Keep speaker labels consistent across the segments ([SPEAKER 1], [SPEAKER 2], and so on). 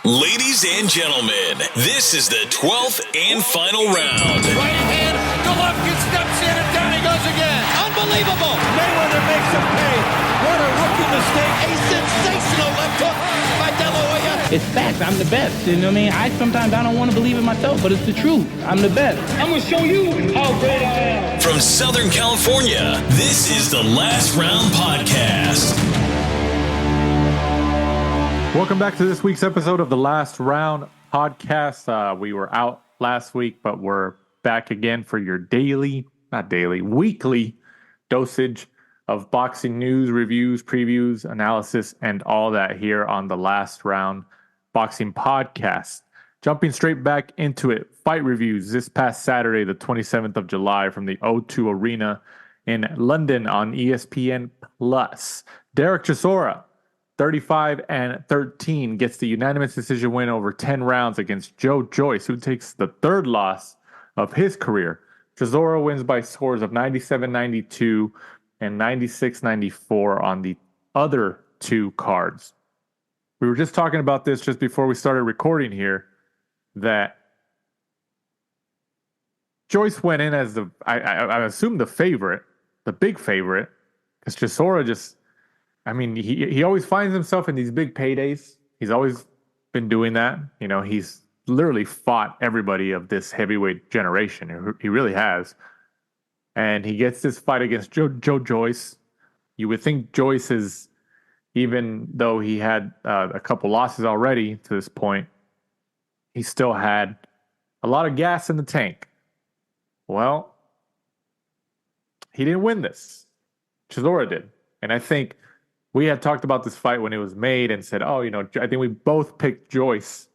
[SPEAKER 1] Ladies and gentlemen, this is the 12th and final round.
[SPEAKER 2] Right hand, Golovkin steps in and down he goes again. Unbelievable. Mayweather makes him pay. What a rookie mistake. A sensational left hook by De La Hoya.
[SPEAKER 3] It's facts. I'm the best. You know what I mean? Sometimes I don't want to believe it myself, but it's the truth. I'm the best. I'm going to show you how great I am.
[SPEAKER 1] From Southern California, this is the Last Round Podcast.
[SPEAKER 4] Welcome back to this week's episode of the Last Round Podcast. We were out last week, but we're back again for your weekly dosage of boxing news, reviews, previews, analysis, and all that here on the Last Round Boxing Podcast. Jumping straight back into it, fight reviews this past Saturday, the 27th of July from the O2 Arena in London on ESPN+. Derek Chisora, 35-13, gets the unanimous decision win over 10 rounds against Joe Joyce, who takes the third loss of his career. Chisora wins by scores of 97-92 and 96-94 on the other two cards. We were just talking about this just before we started recording here, that Joyce went in as I assume the favorite, the big favorite, because Chisora just, he always finds himself in these big paydays. He's always been doing that. You know, he's literally fought everybody of this heavyweight generation. He really has. And he gets this fight against Joe Joyce. You would think Joyce is, even though he had a couple losses already to this point, he still had a lot of gas in the tank. Well, he didn't win this. Chisora did. And I think we had talked about this fight when it was made and said, I think we both picked Joyce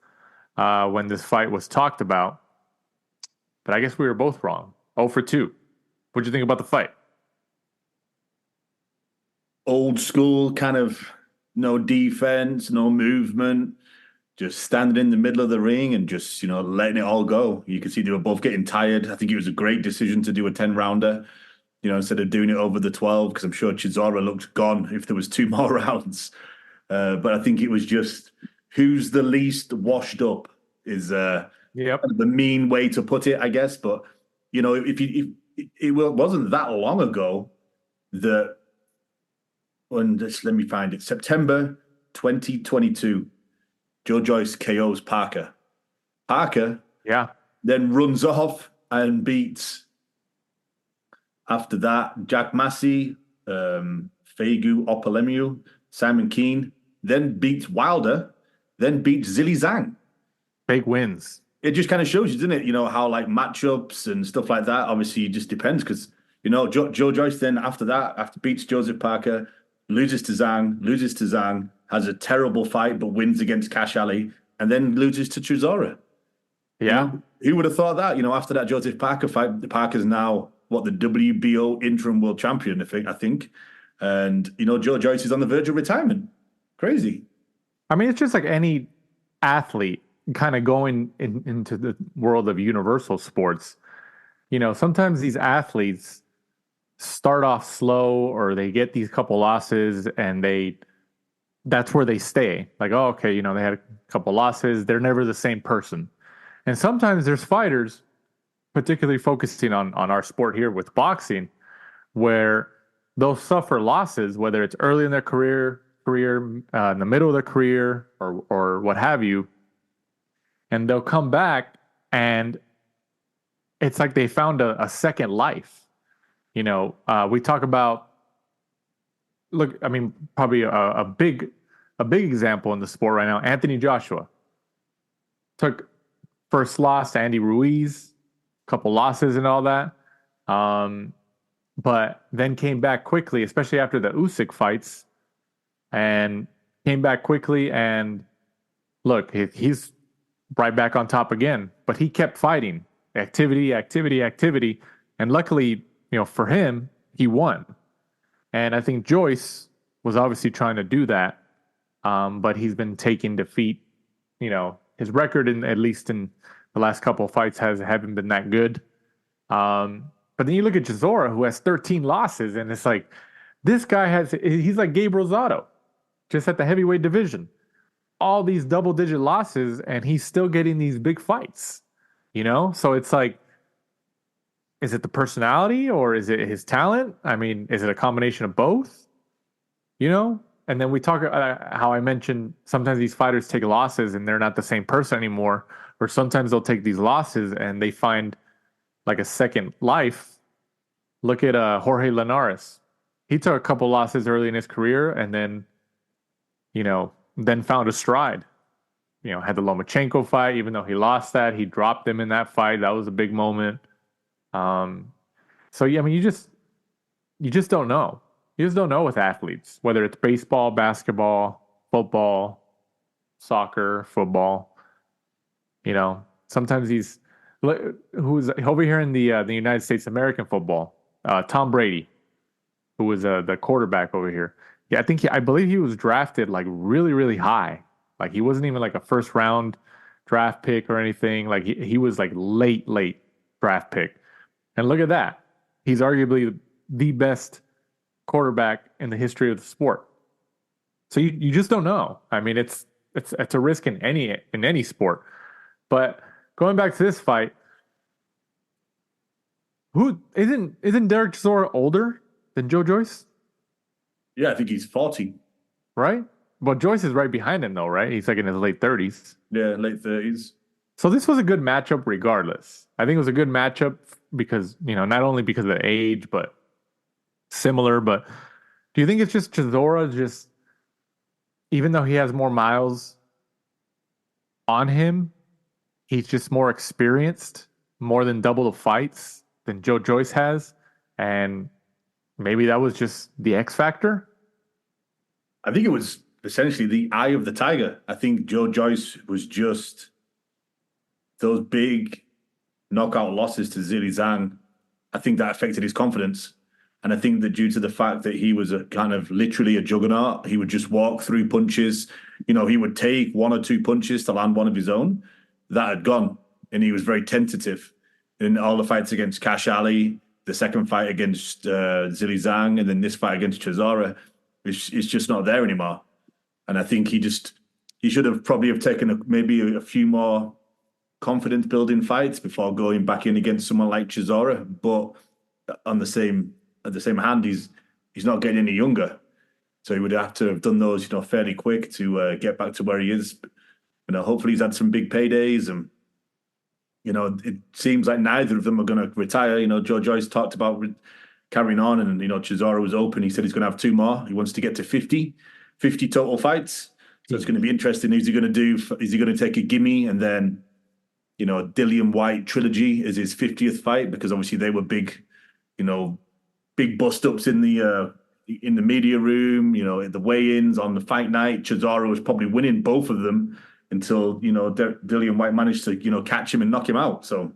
[SPEAKER 4] when this fight was talked about. But I guess we were both wrong. 0 for 2. What'd you think about the fight?
[SPEAKER 5] Old school, kind of no defense, no movement, just standing in the middle of the ring and just, letting it all go. You could see they were both getting tired. I think it was a great decision to do a 10-rounder. Instead of doing it over the 12, because I'm sure Chisora looked gone if there was 2 more rounds. But I think it was just who's the least washed up is kind of the mean way to put it, I guess. But, if it wasn't that long ago that, let me find it, September 2022, Joe Joyce KOs Parker. Parker then runs off and beats, after that, Jack Massey, Fegu Opalemiu, Simon Keane, then beats Wilder, then beats Zhilei Zhang.
[SPEAKER 4] Big wins.
[SPEAKER 5] It just kind of shows you, doesn't it? How like matchups and stuff like that, obviously it just depends because, Joe Joyce then after beats Joseph Parker, loses to Zhang, has a terrible fight but wins against Cash Ali, and then loses to Chisora.
[SPEAKER 4] Yeah.
[SPEAKER 5] Who would have thought that? After that Joseph Parker fight, Parker's now the WBO interim world champion, I think. And, Joe Joyce is on the verge of retirement. Crazy.
[SPEAKER 4] It's just like any athlete kind of going into the world of universal sports. Sometimes these athletes start off slow or they get these couple losses and that's where they stay. Like, they had a couple losses. They're never the same person. And sometimes there's fighters, particularly focusing on our sport here with boxing, where they'll suffer losses, whether it's early in their career, in the middle of their career, or what have you, and they'll come back and it's like they found a second life. We talk about, probably a big example in the sport right now, Anthony Joshua. Took first loss to Andy Ruiz, couple losses and all that. But then came back quickly, especially after the Usyk fights, and came back quickly and look, he's right back on top again, but he kept fighting activity. And luckily, for him, he won. And I think Joyce was obviously trying to do that. But he's been taking defeat. His record at least in the last couple of fights haven't been that good. But then you look at Chisora, who has 13 losses, and it's like, this guy he's like Gabe Rosado, just at the heavyweight division. all these double-digit losses, and he's still getting these big fights. So it's like, is it the personality or is it his talent? I mean, is it a combination of both? And then we talk how I mentioned sometimes these fighters take losses and they're not the same person anymore, or sometimes they'll take these losses and they find like a second life. Look at Jorge Linares. He took a couple losses early in his career and then found a stride. Had the Lomachenko fight, even though he lost that, he dropped him in that fight. That was a big moment. So yeah, I mean, you just don't know. You just don't know with athletes, whether it's baseball, basketball, football, soccer, football. Sometimes who's over here in the United States American football, Tom Brady, who was the quarterback over here. Yeah, I believe he was drafted like really, really high. Like he wasn't even like a first round draft pick or anything. Like he was like late draft pick. And look at that. He's arguably the best quarterback in the history of the sport. So you just don't know. I mean, it's a risk in any sport. But going back to this fight, who isn't Derek Chisora older than Joe Joyce?
[SPEAKER 5] Yeah, I think he's 40.
[SPEAKER 4] Right? Well, Joyce is right behind him though, right? He's like in his late 30s.
[SPEAKER 5] Yeah, late 30s.
[SPEAKER 4] So this was a good matchup regardless. I think it was a good matchup because, not only because of the age, but similar. But do you think it's just Chisora even though he has more miles on him, he's just more experienced, more than double the fights than Joe Joyce has? And maybe that was just the X factor?
[SPEAKER 5] I think it was essentially the eye of the tiger. I think Joe Joyce was just those big knockout losses to Zhilei Zhang. I think that affected his confidence. And I think that due to the fact that he was a kind of literally a juggernaut, he would just walk through punches. He would take one or two punches to land one of his own. That had gone. And he was very tentative in all the fights against Cash Ali, the second fight against Zhilei Zhang, and then this fight against Chisora. It's just not there anymore. And I think he should have probably taken maybe a few more confidence building fights before going back in against someone like Chisora. But at the same hand, he's not getting any younger, so he would have to have done those fairly quick to get back to where he is. Hopefully he's had some big paydays, and it seems like neither of them are going to retire. Joe Joyce talked about carrying on, and Chisora was open. He said he's going to have two more. He wants to get to 50 total fights. So it's going to be interesting. Is he going to do? Is he going to take a gimme and then Dillian White trilogy is his 50th fight? Because obviously they were big bust ups in the media room, at the weigh-ins on the fight night. Chisora was probably winning both of them until Dillian White managed to catch him and knock him out. So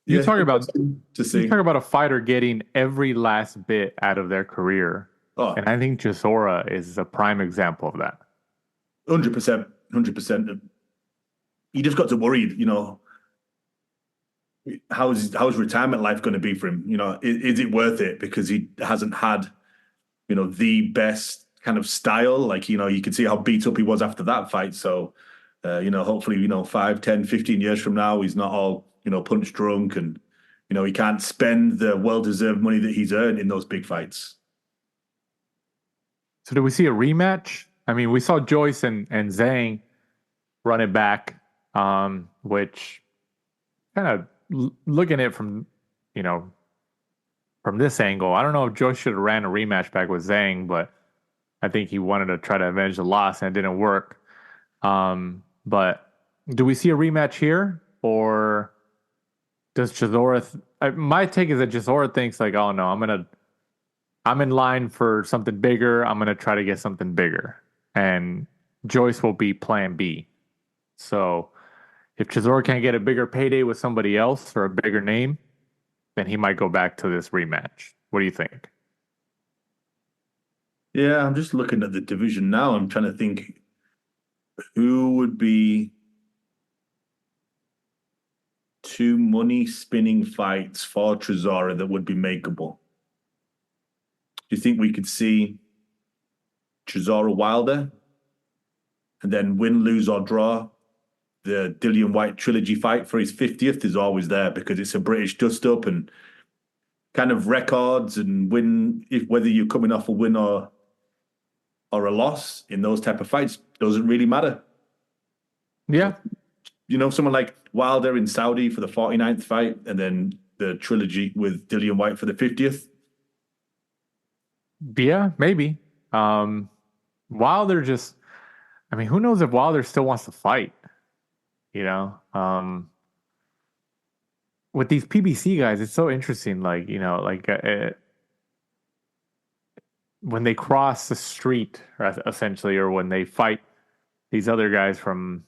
[SPEAKER 4] you talk about a fighter getting every last bit out of their career, and I think Chisora is a prime example of that.
[SPEAKER 5] 100%. You just got to worry, how's retirement life going to be for him? Is it worth it? Because he hasn't had, the best kind of style. Like, you can see how beat up he was after that fight. So, hopefully, 5, 10, 15 years from now, he's not all, punch drunk and, he can't spend the well-deserved money that he's earned in those big fights.
[SPEAKER 4] So do we see a rematch? I mean, we saw Joyce and Zhang run it back, which kind of looking at it from this angle, I don't know if Joyce should have ran a rematch back with Zhang, but I think he wanted to try to avenge the loss and it didn't work. But do we see a rematch here, or does Chisora? My take is that Chisora thinks like, oh no, I'm in line for something bigger. I'm gonna try to get something bigger, and Joyce will be Plan B. So if Chisora can't get a bigger payday with somebody else or a bigger name, then he might go back to this rematch. What do you think?
[SPEAKER 5] Yeah, I'm just looking at the division now. I'm trying to think who would be two money-spinning fights for Chisora that would be makeable. Do you think we could see Chisora Wilder? And then win, lose, or draw, the Dillian White trilogy fight for his 50th is always there because it's a British dust-up and kind of records and win, if whether you're coming off a win or a loss in those type of fights doesn't really matter.
[SPEAKER 4] Yeah.
[SPEAKER 5] You know, someone like Wilder in Saudi for the 49th fight and then the trilogy with Dillian White for the 50th.
[SPEAKER 4] Yeah, maybe. Wilder just, I mean, who knows if Wilder still wants to fight, you know? With these PBC guys, it's so interesting. Like, you know, like when they cross the street, essentially, or when they fight these other guys from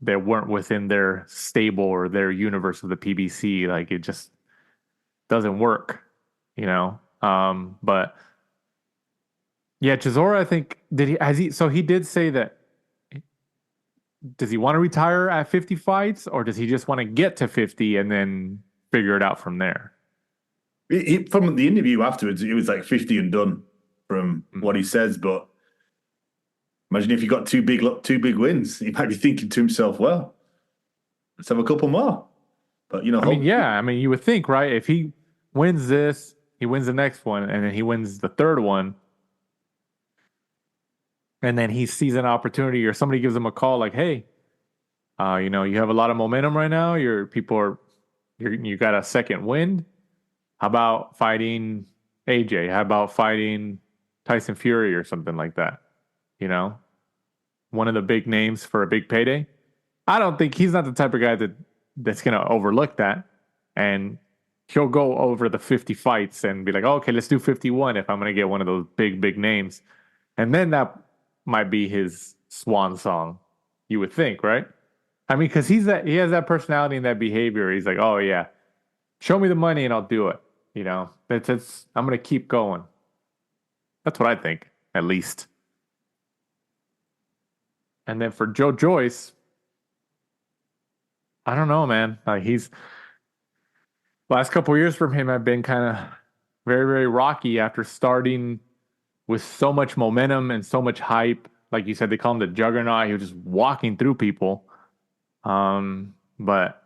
[SPEAKER 4] that weren't within their stable or their universe of the PBC, like it just doesn't work, you know? But yeah, Chisora, I think, so he did say that, does he want to retire at 50 fights or does he just want to get to 50 and then figure it out from there?
[SPEAKER 5] From the interview afterwards, it was like 50 and done from what he says. But imagine if he got two big wins, he might be thinking to himself, well, let's have a couple more. But, you know,
[SPEAKER 4] I mean, you would think, right? If he wins this, he wins the next one, and then he wins the third one, and then he sees an opportunity or somebody gives him a call like, hey, you know, you have a lot of momentum right now. You got a second wind. How about fighting AJ? How about fighting Tyson Fury or something like that? You know, one of the big names for a big payday. I don't think he's not the type of guy that's going to overlook that. And he'll go over the 50 fights and be like, oh, okay, let's do 51 if I'm going to get one of those big names. And then that might be his swan song, you would think, right? I mean, because he has that personality and that behavior. He's like, oh yeah, show me the money and I'll do it. You know, I'm going to keep going. That's what I think, at least. And then for Joe Joyce, I don't know, man. Like last couple of years from him have been kind of very, very rocky after starting with so much momentum and so much hype. Like you said, they call him the juggernaut. He was just walking through people. But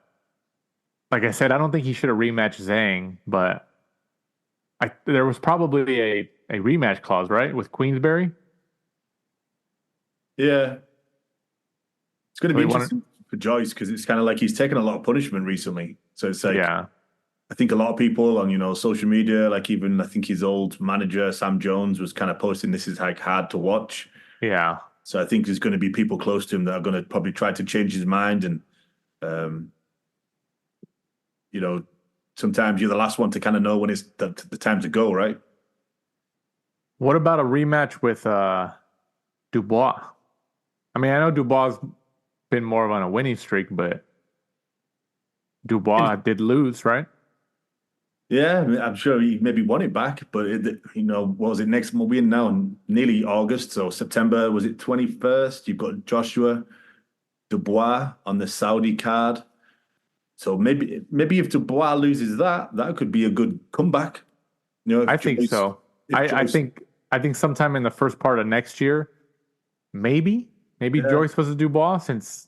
[SPEAKER 4] like I said, I don't think he should have rematched Zhang, but there was probably a rematch clause, right, with Queensberry?
[SPEAKER 5] Yeah. It's going to be interesting for Joyce because it's kind of like he's taken a lot of punishment recently. So it's like,
[SPEAKER 4] yeah.
[SPEAKER 5] I think a lot of people on, you know, social media, like even I think his old manager, Sam Jones, was kind of posting this is like hard to watch.
[SPEAKER 4] Yeah.
[SPEAKER 5] So I think there's going to be people close to him that are going to probably try to change his mind. And, you know, sometimes you're the last one to kind of know when it's the time to go, right?
[SPEAKER 4] What about a rematch with Dubois? I mean, I know Dubois been more on a winning streak, but Dubois did lose, right?
[SPEAKER 5] Yeah, I mean, I'm sure he maybe won it back, but you know, what was it next month? We're in now in nearly August, so September, was it 21st? You've got Joshua Dubois on the Saudi card. So maybe if Dubois loses that could be a good comeback. You know,
[SPEAKER 4] I think so. I think sometime in the first part of next year, maybe Joyce was a Dubois, since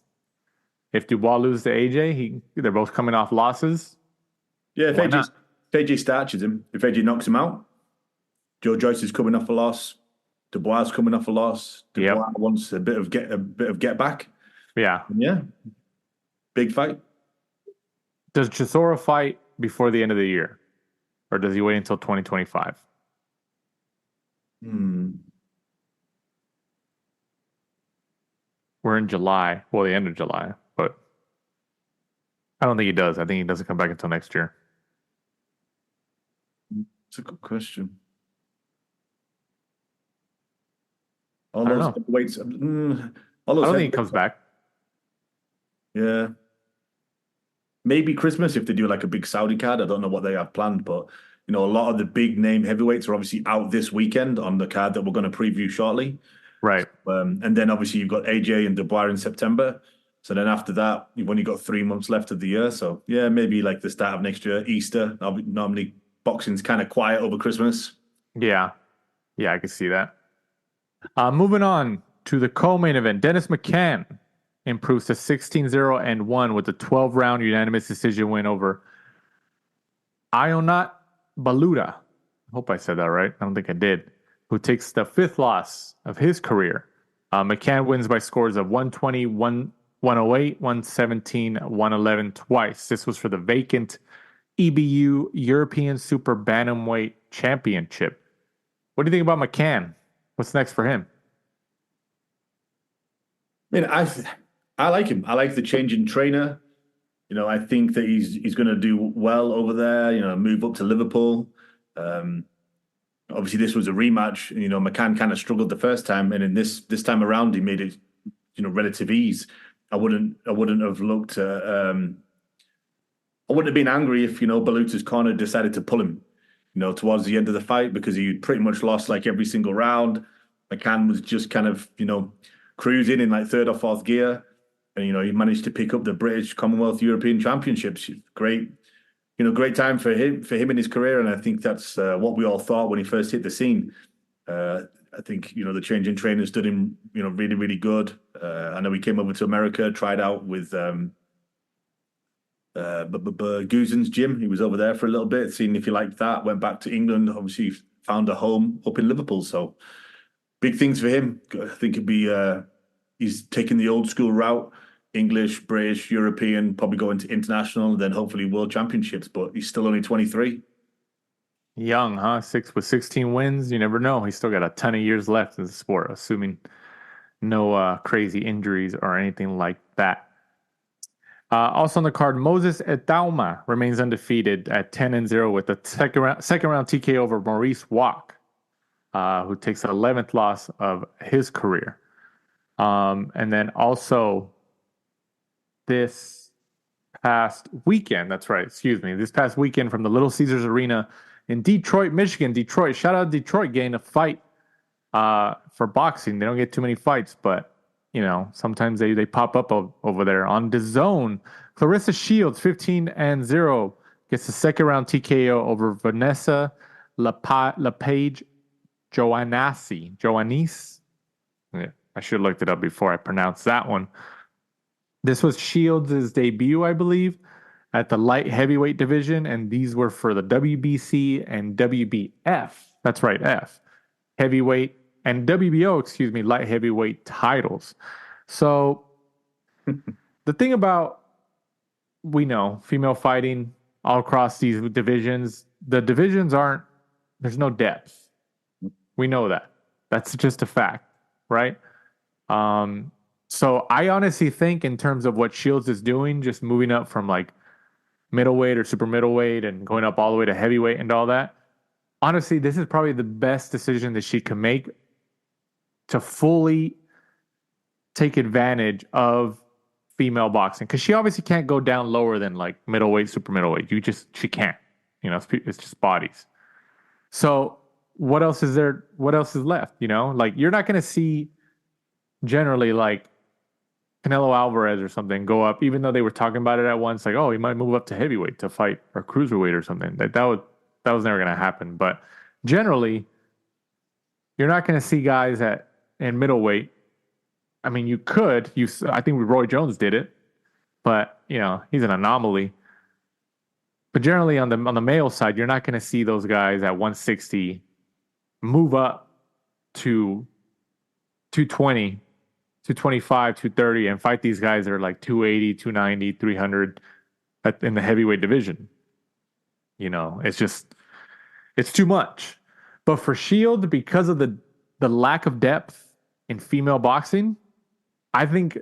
[SPEAKER 4] if Dubois loses to AJ, they're both coming off losses.
[SPEAKER 5] Yeah, if AJ starches him, if AJ knocks him out, Joe Joyce is coming off a loss. Dubois is coming off a loss. Dubois wants a bit of get back.
[SPEAKER 4] Yeah.
[SPEAKER 5] Yeah. Big fight.
[SPEAKER 4] Does Chisora fight before the end of the year? Or does he wait until 2025? We're in July. Well, the end of July. But I don't think he does. I think he doesn't come back until next year.
[SPEAKER 5] It's a good question.
[SPEAKER 4] I don't know. I don't think he comes back.
[SPEAKER 5] Yeah. Maybe Christmas if they do like a big Saudi card. I don't know what they have planned, but you know, a lot of the big name heavyweights are obviously out this weekend on the card that we're going to preview shortly.
[SPEAKER 4] Right.
[SPEAKER 5] And then obviously you've got AJ and Dubois in September. So then after that, you've only got 3 months left of the year. So yeah, maybe like the start of next year, Easter. Normally boxing's kind of quiet over Christmas.
[SPEAKER 4] Yeah. Yeah, I can see that. Moving on. to the co-main event. Dennis McCann improves to 16-0-1 with a 12-round unanimous decision win over Ionat Baluta. I hope I said that right. I don't think I did. Who takes the 5th loss of his career. McCann wins by scores of 120, 108, 117, 111 twice. This was for the vacant EBU European Super Bantamweight Championship. What do you think about McCann? What's next for him?
[SPEAKER 5] I mean, I like him. I like the change in trainer. I think that he's going to do well over there. Move up to Liverpool. Obviously, this was a rematch. McCann kind of struggled the first time, and in this time around, he made it, relative ease. I wouldn't have looked. I wouldn't have been angry if Baluta's corner decided to pull him, towards the end of the fight, because he pretty much lost like every single round. McCann was just kind of cruising in like 3rd or 4th gear, and he managed to pick up the British, Commonwealth, European Championships. Great. Great time for him in his career, and I think that's what we all thought when he first hit the scene. I think the change in trainers did him really, really good. I know he came over to America, tried out with Guzen's gym. He was over there for a little bit, seeing if he liked that. Went back to England, obviously found a home up in Liverpool. So big things for him. I think it'd be he's taking the old school route. English, British, European, probably going to international, then hopefully world championships, but he's still only 23.
[SPEAKER 4] Young, huh? 16 wins. You never know. He's still got a ton of years left in the sport, assuming no crazy injuries or anything like that. Also on the card, Moses Etauma remains undefeated at 10-0 with a second round TK over Maurice Walk, who takes the 11th loss of his career. And then also this past weekend, this past weekend from the Little Caesars Arena in Detroit, Michigan. Detroit, shout out Detroit, getting a fight for boxing. They don't get too many fights, but sometimes they pop up over there. On DAZN, Claressa Shields, 15-0, gets the 2nd round TKO over Vanessa LaPage Joannis. Yeah, I should have looked it up before I pronounced that one. This was Shields' debut, I believe, at the light heavyweight division, and these were for the WBC and WBF. That's right, F. Heavyweight and WBO, light heavyweight titles. So the thing about, we know, female fighting all across these divisions, the divisions there's no depth. We know that. That's just a fact, right? So I honestly think in terms of what Shields is doing, just moving up from like middleweight or super middleweight and going up all the way to heavyweight and all that, honestly, this is probably the best decision that she can make to fully take advantage of female boxing. Because she obviously can't go down lower than like middleweight, super middleweight. She can't. It's just bodies. So what else is there? What else is left? Like you're not going to see generally like Canelo Alvarez or something go up, even though they were talking about it at once, like, oh, he might move up to heavyweight to fight or cruiserweight or something. That was never going to happen. But generally, you're not going to see guys in middleweight. I mean, you could. I think Roy Jones did it, but he's an anomaly. But generally, on the male side, you're not going to see those guys at 160 move up to 220. 225, 230, and fight these guys that are like 280, 290, 300 in the heavyweight division. It's too much. But for Shield, because of the lack of depth in female boxing, I think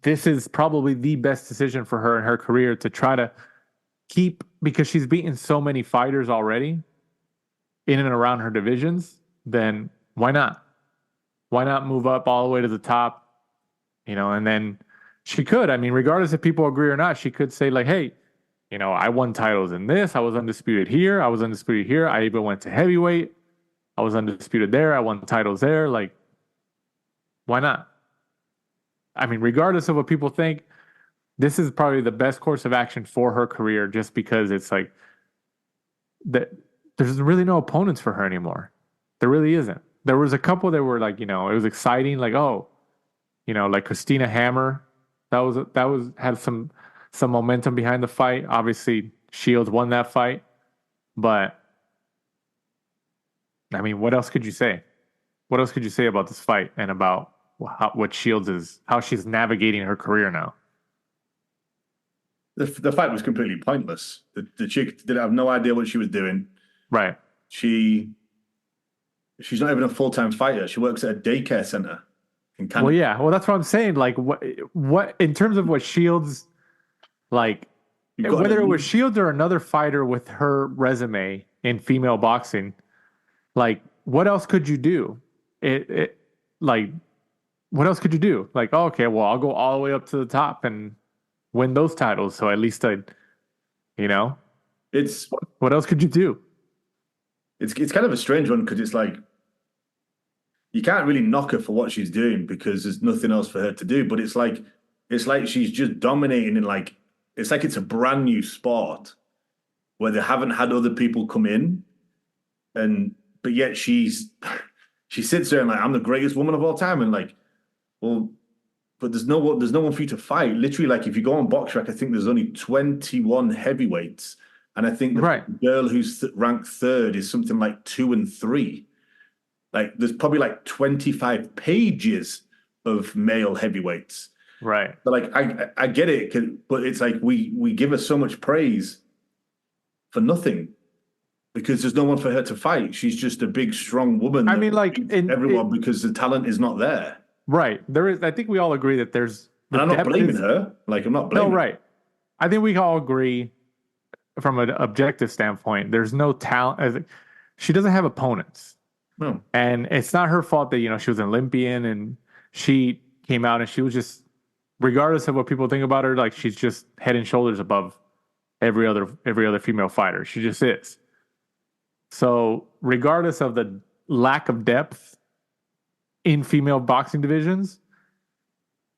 [SPEAKER 4] this is probably the best decision for her in her career to try to keep, because she's beaten so many fighters already in and around her divisions, then why not? Why not move up all the way to the top? And then she could. I mean, regardless if people agree or not, she could say like, hey, I won titles in this. I was undisputed here. I was undisputed here. I even went to heavyweight. I was undisputed there. I won titles there. Like, why not? I mean, regardless of what people think, this is probably the best course of action for her career, just because it's like that. There's really no opponents for her anymore. There really isn't. there was a couple that were like, it was exciting. Like, oh, like Christina Hammer, that was had some momentum behind the fight. Obviously, Shields won that fight, but I mean, what else could you say? What else could you say about this fight and about what Shields is, how she's navigating her career now?
[SPEAKER 5] The fight was completely pointless. The chick did have no idea what she was doing.
[SPEAKER 4] Right.
[SPEAKER 5] She's not even a full-time fighter. She works at a daycare center in Canada.
[SPEAKER 4] Well, yeah. Well, that's what I'm saying. Like, what in terms of what Shields, like, whether it was Shields or another fighter with her resume in female boxing, like, what else could you do? Like, what else could you do? Like, oh, okay, well, I'll go all the way up to the top and win those titles. So at least
[SPEAKER 5] it's
[SPEAKER 4] what else could you do?
[SPEAKER 5] It's kind of a strange one because it's like you can't really knock her for what she's doing because there's nothing else for her to do. But it's like she's just dominating in like it's like it's a brand new sport where they haven't had other people come in, but yet she sits there and like I'm the greatest woman of all time and like, well, but there's no one for you to fight. Literally, like if you go on BoxRec, I think there's only 21 heavyweights. And I think the girl who's ranked third is something like 2 and 3. Like there's probably like 25 pages of male heavyweights.
[SPEAKER 4] Right.
[SPEAKER 5] But like I get it, but it's like we give her so much praise for nothing because there's no one for her to fight. She's just a big, strong woman.
[SPEAKER 4] I mean, like
[SPEAKER 5] everyone because the talent is not there.
[SPEAKER 4] Right. There is. I think we all agree that there's.
[SPEAKER 5] And I'm not blaming her. Like I'm not blaming.
[SPEAKER 4] No, right. I think we all agree. From an objective standpoint, there's no talent. She doesn't have opponents.
[SPEAKER 5] No.
[SPEAKER 4] And it's not her fault that, she was an Olympian and she came out and she was just, regardless of what people think about her, like she's just head and shoulders above every other female fighter. She just is. So regardless of the lack of depth in female boxing divisions,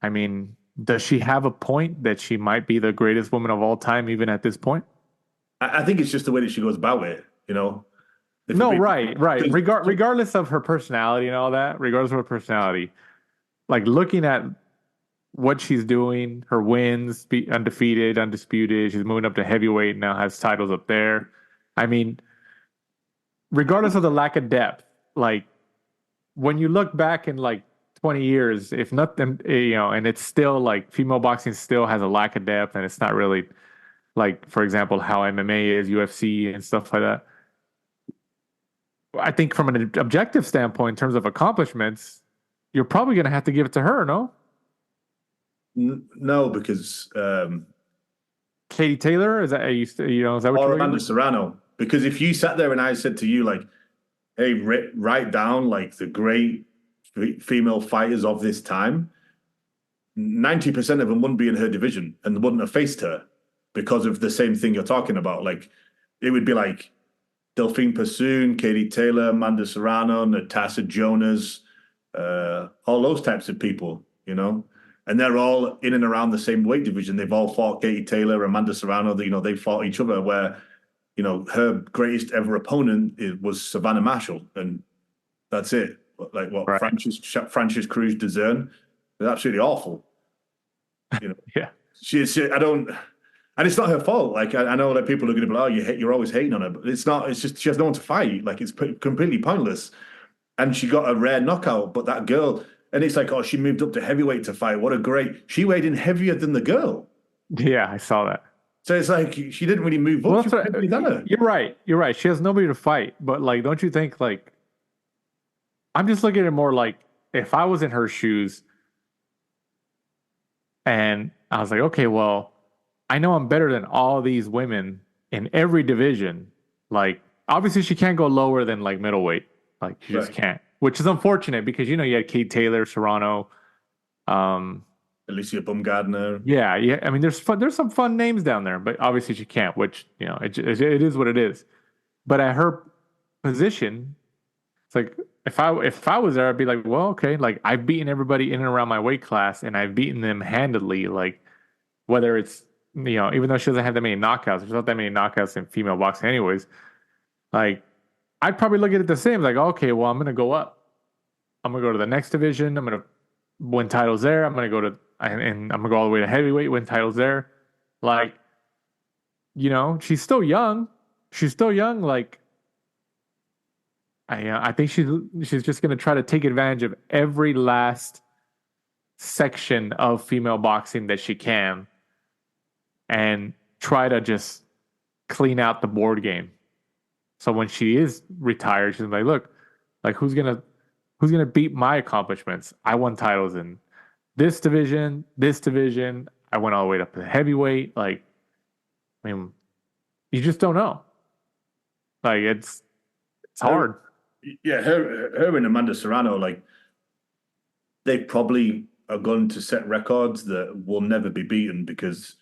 [SPEAKER 4] I mean, does she have a point that she might be the greatest woman of all time, even at this point?
[SPEAKER 5] I think it's just the way that she goes about it, No,
[SPEAKER 4] right. Regardless of her personality and all that, regardless of her personality, like looking at what she's doing, her wins, undefeated, undisputed, she's moving up to heavyweight, now has titles up there. I mean, regardless of the lack of depth, like when you look back in like 20 years, if nothing, and it's still like female boxing still has a lack of depth and it's not really like, for example, how MMA is, UFC and stuff like that. I think from an objective standpoint, in terms of accomplishments, you're probably going to have to give it to her, no?
[SPEAKER 5] No, because
[SPEAKER 4] Katie Taylor, is that is that what you're
[SPEAKER 5] Amanda Serrano? Because if you sat there and I said to you like, "Hey, write down like the great female fighters of this time," 90% of them wouldn't be in her division and wouldn't have faced her because of the same thing you're talking about. Like, it would be like Delphine Persoon, Katie Taylor, Amanda Serrano, Natasha Jonas, all those types of people, And they're all in and around the same weight division. They've all fought Katie Taylor, Amanda Serrano. They fought each other where, her greatest ever opponent was Savannah Marshall. And that's it. Like what right. Francis Cruz DeZern is absolutely awful.
[SPEAKER 4] Yeah.
[SPEAKER 5] I don't... And it's not her fault. Like I know that people are going to be like, "Oh, you're always hating on her," but it's not. It's just she has no one to fight. Like it's completely pointless. And she got a rare knockout, but that girl, and it's like, oh, she moved up to heavyweight to fight. What a great! She weighed in heavier than the girl.
[SPEAKER 4] Yeah, I saw that.
[SPEAKER 5] So it's like she didn't really move up. Well,
[SPEAKER 4] you're right. You're right. She has nobody to fight. But like, don't you think like? I'm just looking at it more like if I was in her shoes, and I was like, okay, well. I know I'm better than all these women in every division. Like, obviously, she can't go lower than like middleweight. Like, she just can't, which is unfortunate because you had Kate Taylor, Serrano,
[SPEAKER 5] Alicia Baumgardner.
[SPEAKER 4] Yeah. I mean, there's some fun names down there, but obviously she can't. Which it is what it is. But at her position, it's like if I was there, I'd be like, well, okay, like I've beaten everybody in and around my weight class, and I've beaten them handedly. Like, whether it's even though she doesn't have that many knockouts, there's not that many knockouts in female boxing anyways. Like, I'd probably look at it the same. Like, okay, well, I'm going to go up. I'm gonna go to the next division. I'm gonna win titles there. I'm gonna go to and I'm gonna go all the way to heavyweight, win titles there. Like, she's still young. She's still young. Like, I think she's just gonna try to take advantage of every last section of female boxing that she can, and try to just clean out the board game. So when she is retired, she's like, look, like who's gonna beat my accomplishments? I won titles in this division, this division. I went all the way up to heavyweight. Like, I mean, you just don't know. Like, it's hard.
[SPEAKER 5] Yeah, her and Amanda Serrano, like, they probably are going to set records that will never be beaten, because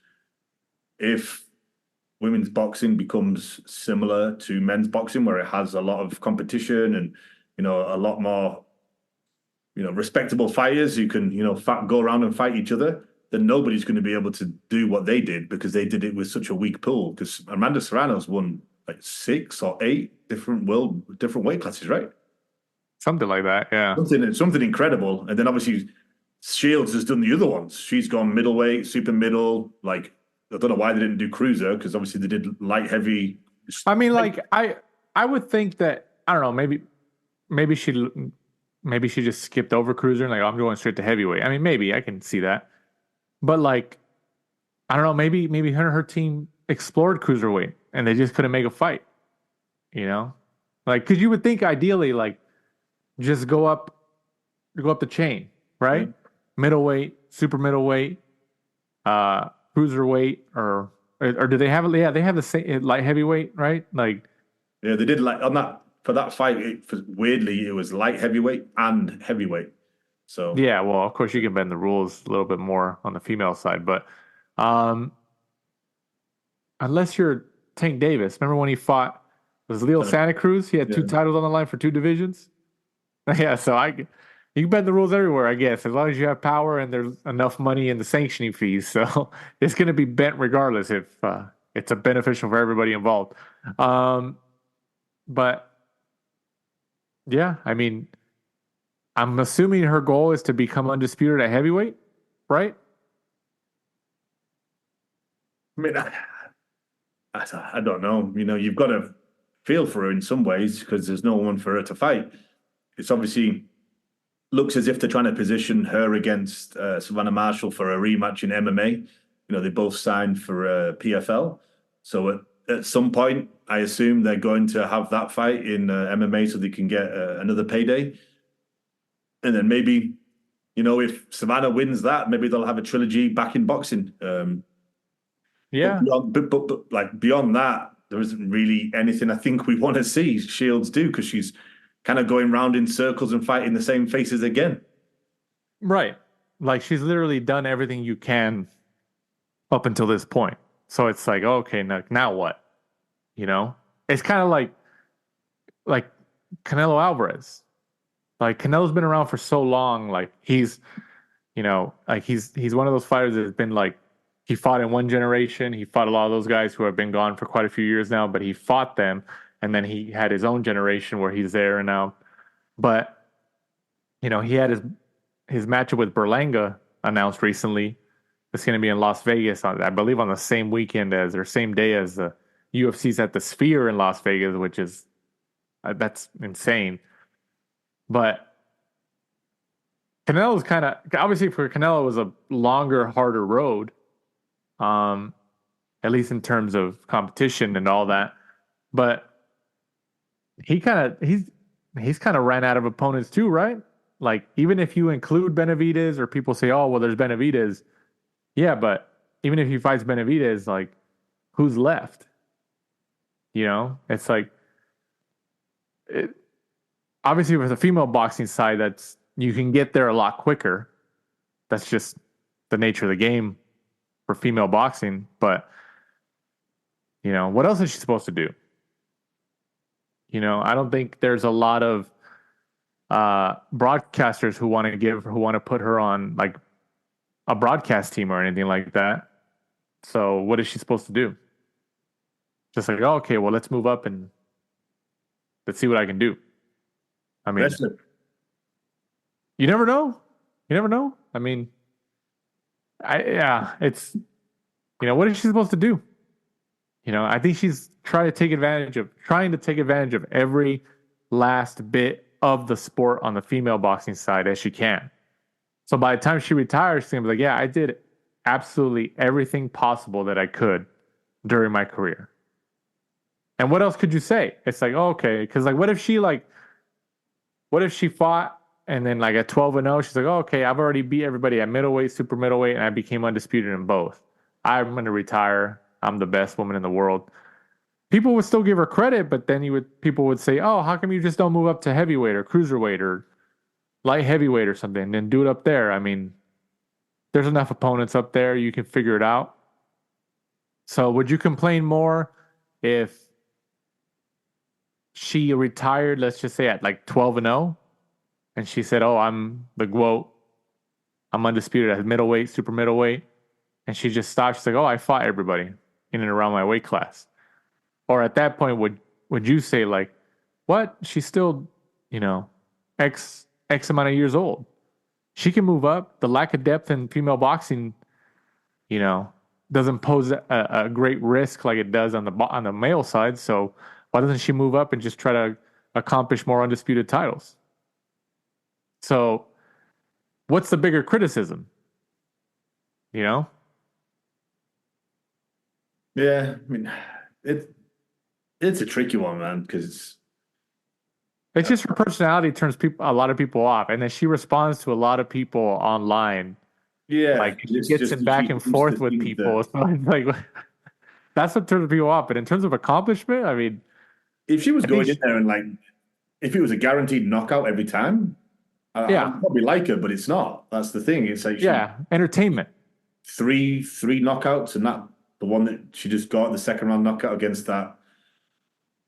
[SPEAKER 5] if women's boxing becomes similar to men's boxing, where it has a lot of competition and, a lot more, respectable fighters who can, go around and fight each other, then nobody's going to be able to do what they did, because they did it with such a weak pool. Because Amanda Serrano's won like 6 or 8 different weight classes, right?
[SPEAKER 4] Something like that, yeah.
[SPEAKER 5] Something incredible. And then obviously Shields has done the other ones. She's gone middleweight, super middle. Like, I don't know why they didn't do cruiser, because obviously they did light heavy.
[SPEAKER 4] I mean, like, I would think that, I don't know, maybe she just skipped over cruiser and like, I'm going straight to heavyweight. I mean, maybe I can see that, but like, I don't know, maybe her and her team explored cruiserweight and they just couldn't make a fight. Like, because you would think ideally, like, just go up the chain, right? Yeah. Middleweight, super middleweight, cruiserweight, or do they have it? Yeah, they have the same light heavyweight, right? Like,
[SPEAKER 5] yeah, they did, like, on that for that fight. Weirdly, it was light heavyweight and heavyweight. So
[SPEAKER 4] yeah, well, of course you can bend the rules a little bit more on the female side, but unless you're Tank Davis, remember when he fought Leo Santa Cruz? He had 2 titles on the line for 2 divisions. Yeah, so you can bend the rules everywhere, I guess, as long as you have power and there's enough money in the sanctioning fees. So it's going to be bent regardless if it's a beneficial for everybody involved. But yeah, I mean, I'm assuming her goal is to become undisputed at heavyweight, right?
[SPEAKER 5] I mean, I don't know. You've got to feel for her in some ways, because there's no one for her to fight. It's obviously looks as if they're trying to position her against Savannah Marshall for a rematch in MMA. They both signed for PFL. So at some point, I assume they're going to have that fight in MMA so they can get another payday. And then maybe, if Savannah wins that, maybe they'll have a trilogy back in boxing.
[SPEAKER 4] Yeah.
[SPEAKER 5] But like, beyond that, there isn't really anything I think we want to see Shields do, because she's kind of going round in circles and fighting the same faces again.
[SPEAKER 4] Right. Like, she's literally done everything you can up until this point. So it's like, okay, now what? It's kind of like Canelo Alvarez. Like, Canelo's been around for so long. Like, he's one of those fighters that's been like, he fought in one generation. He fought a lot of those guys who have been gone for quite a few years now, but he fought them. And then he had his own generation where he's there now. But, he had his matchup with Berlanga announced recently. It's going to be in Las Vegas, I believe on the same weekend same day as the UFC's at the Sphere in Las Vegas, which is, that's insane. But Canelo's kind of, obviously for Canelo, it was a longer, harder road. At least in terms of competition and all that. But he's kind of ran out of opponents too, right? Like, even if you include Benavidez, or people say, oh, well, there's Benavidez. Yeah, but even if he fights Benavidez, like, who's left? It's like, obviously with the female boxing side, that's, you can get there a lot quicker. That's just the nature of the game for female boxing. But, what else is she supposed to do? I don't think there's a lot of broadcasters who want to put her on like a broadcast team or anything like that. So what is she supposed to do? Just like, oh, okay, well, let's move up and let's see what I can do. I mean, You never know. You never know. I mean, it's what is she supposed to do? I think she's trying to take advantage of every last bit of the sport on the female boxing side as she can. So by the time she retires, she's gonna be like, yeah, I did absolutely everything possible that I could during my career. And what else could you say? It's like, oh, okay, because like, what if she fought and then like at 12-0, she's like, oh, okay, I've already beat everybody at middleweight, super middleweight, and I became undisputed in both. I'm going to retire. I'm the best woman in the world. People would still give her credit, but then people would say, oh, how come you just don't move up to heavyweight or cruiserweight or light heavyweight or something and do it up there? I mean, there's enough opponents up there. You can figure it out. So would you complain more if she retired, let's just say at like 12-0, and she said, oh, I'm the GOAT. I'm undisputed at middleweight, super middleweight. And she just stopped. She's like, oh, I fought everybody in and around my weight class. Or at that point, would you say like, what? She's still, X amount of years old. She can move up. The lack of depth in female boxing, doesn't pose a great risk like it does on the male side. So why doesn't she move up and just try to accomplish more undisputed titles? So what's the bigger criticism?
[SPEAKER 5] Yeah, I mean, it's a tricky one, man, because
[SPEAKER 4] it's just her personality turns a lot of people off, and then she responds to a lot of people online.
[SPEAKER 5] Yeah,
[SPEAKER 4] like she gets in back and forth with people. So it's like that's what turns people off. But in terms of accomplishment, I mean,
[SPEAKER 5] if she was going in there and like, if it was a guaranteed knockout every time, I'd probably like her, but it's not. That's the thing. It's like
[SPEAKER 4] entertainment.
[SPEAKER 5] Three knockouts, and that the one that she just got the second round knockout against that.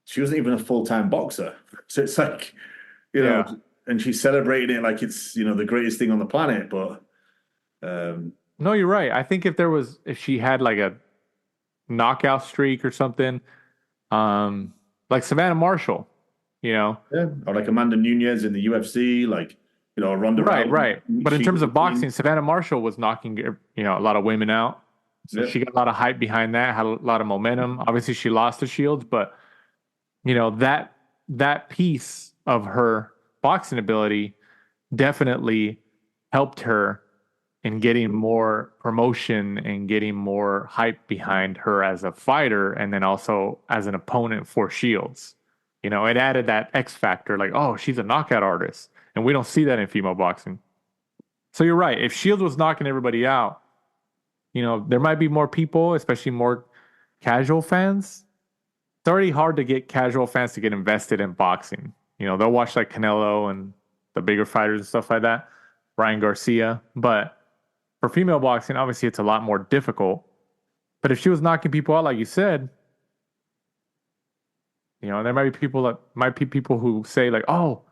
[SPEAKER 5] She wasn't even a full-time boxer, so it's like, and she's celebrating it like it's the greatest thing on the planet. But
[SPEAKER 4] no, you're right. I think if she had like a knockout streak or something, like Savannah Marshall,
[SPEAKER 5] or like Amanda Nunes in the UFC, like Ronda Rousey.
[SPEAKER 4] Right. But in terms of boxing, Savannah Marshall was knocking a lot of women out. So she got a lot of hype behind that, had a lot of momentum. Obviously, she lost to Shields, but that piece of her boxing ability definitely helped her in getting more promotion and getting more hype behind her as a fighter, and then also as an opponent for Shields. It added that X factor, like, oh, she's a knockout artist, and we don't see that in female boxing. So you're right. If Shields was knocking everybody out, there might be more people, especially more casual fans. It's already hard to get casual fans to get invested in boxing. They'll watch like Canelo and the bigger fighters and stuff like that, Ryan Garcia. But for female boxing, obviously it's a lot more difficult. But if she was knocking people out, like you said, there might be people who say like, oh,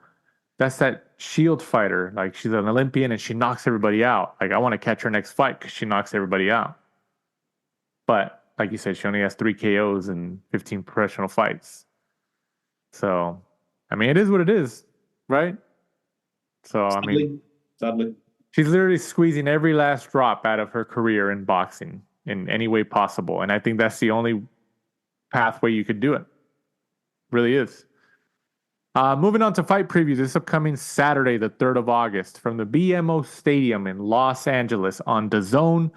[SPEAKER 4] that's that Shield fighter. Like she's an Olympian and she knocks everybody out. Like I want to catch her next fight because she knocks everybody out. But like you said, she only has 3 KOs and 15 professional fights. So, I mean, it is what it is, right? So,
[SPEAKER 5] sadly,
[SPEAKER 4] she's literally squeezing every last drop out of her career in boxing in any way possible. And I think that's the only pathway you could do it. Really is. Moving on to fight preview this upcoming Saturday, the 3rd of August, from the BMO Stadium in Los Angeles on DAZN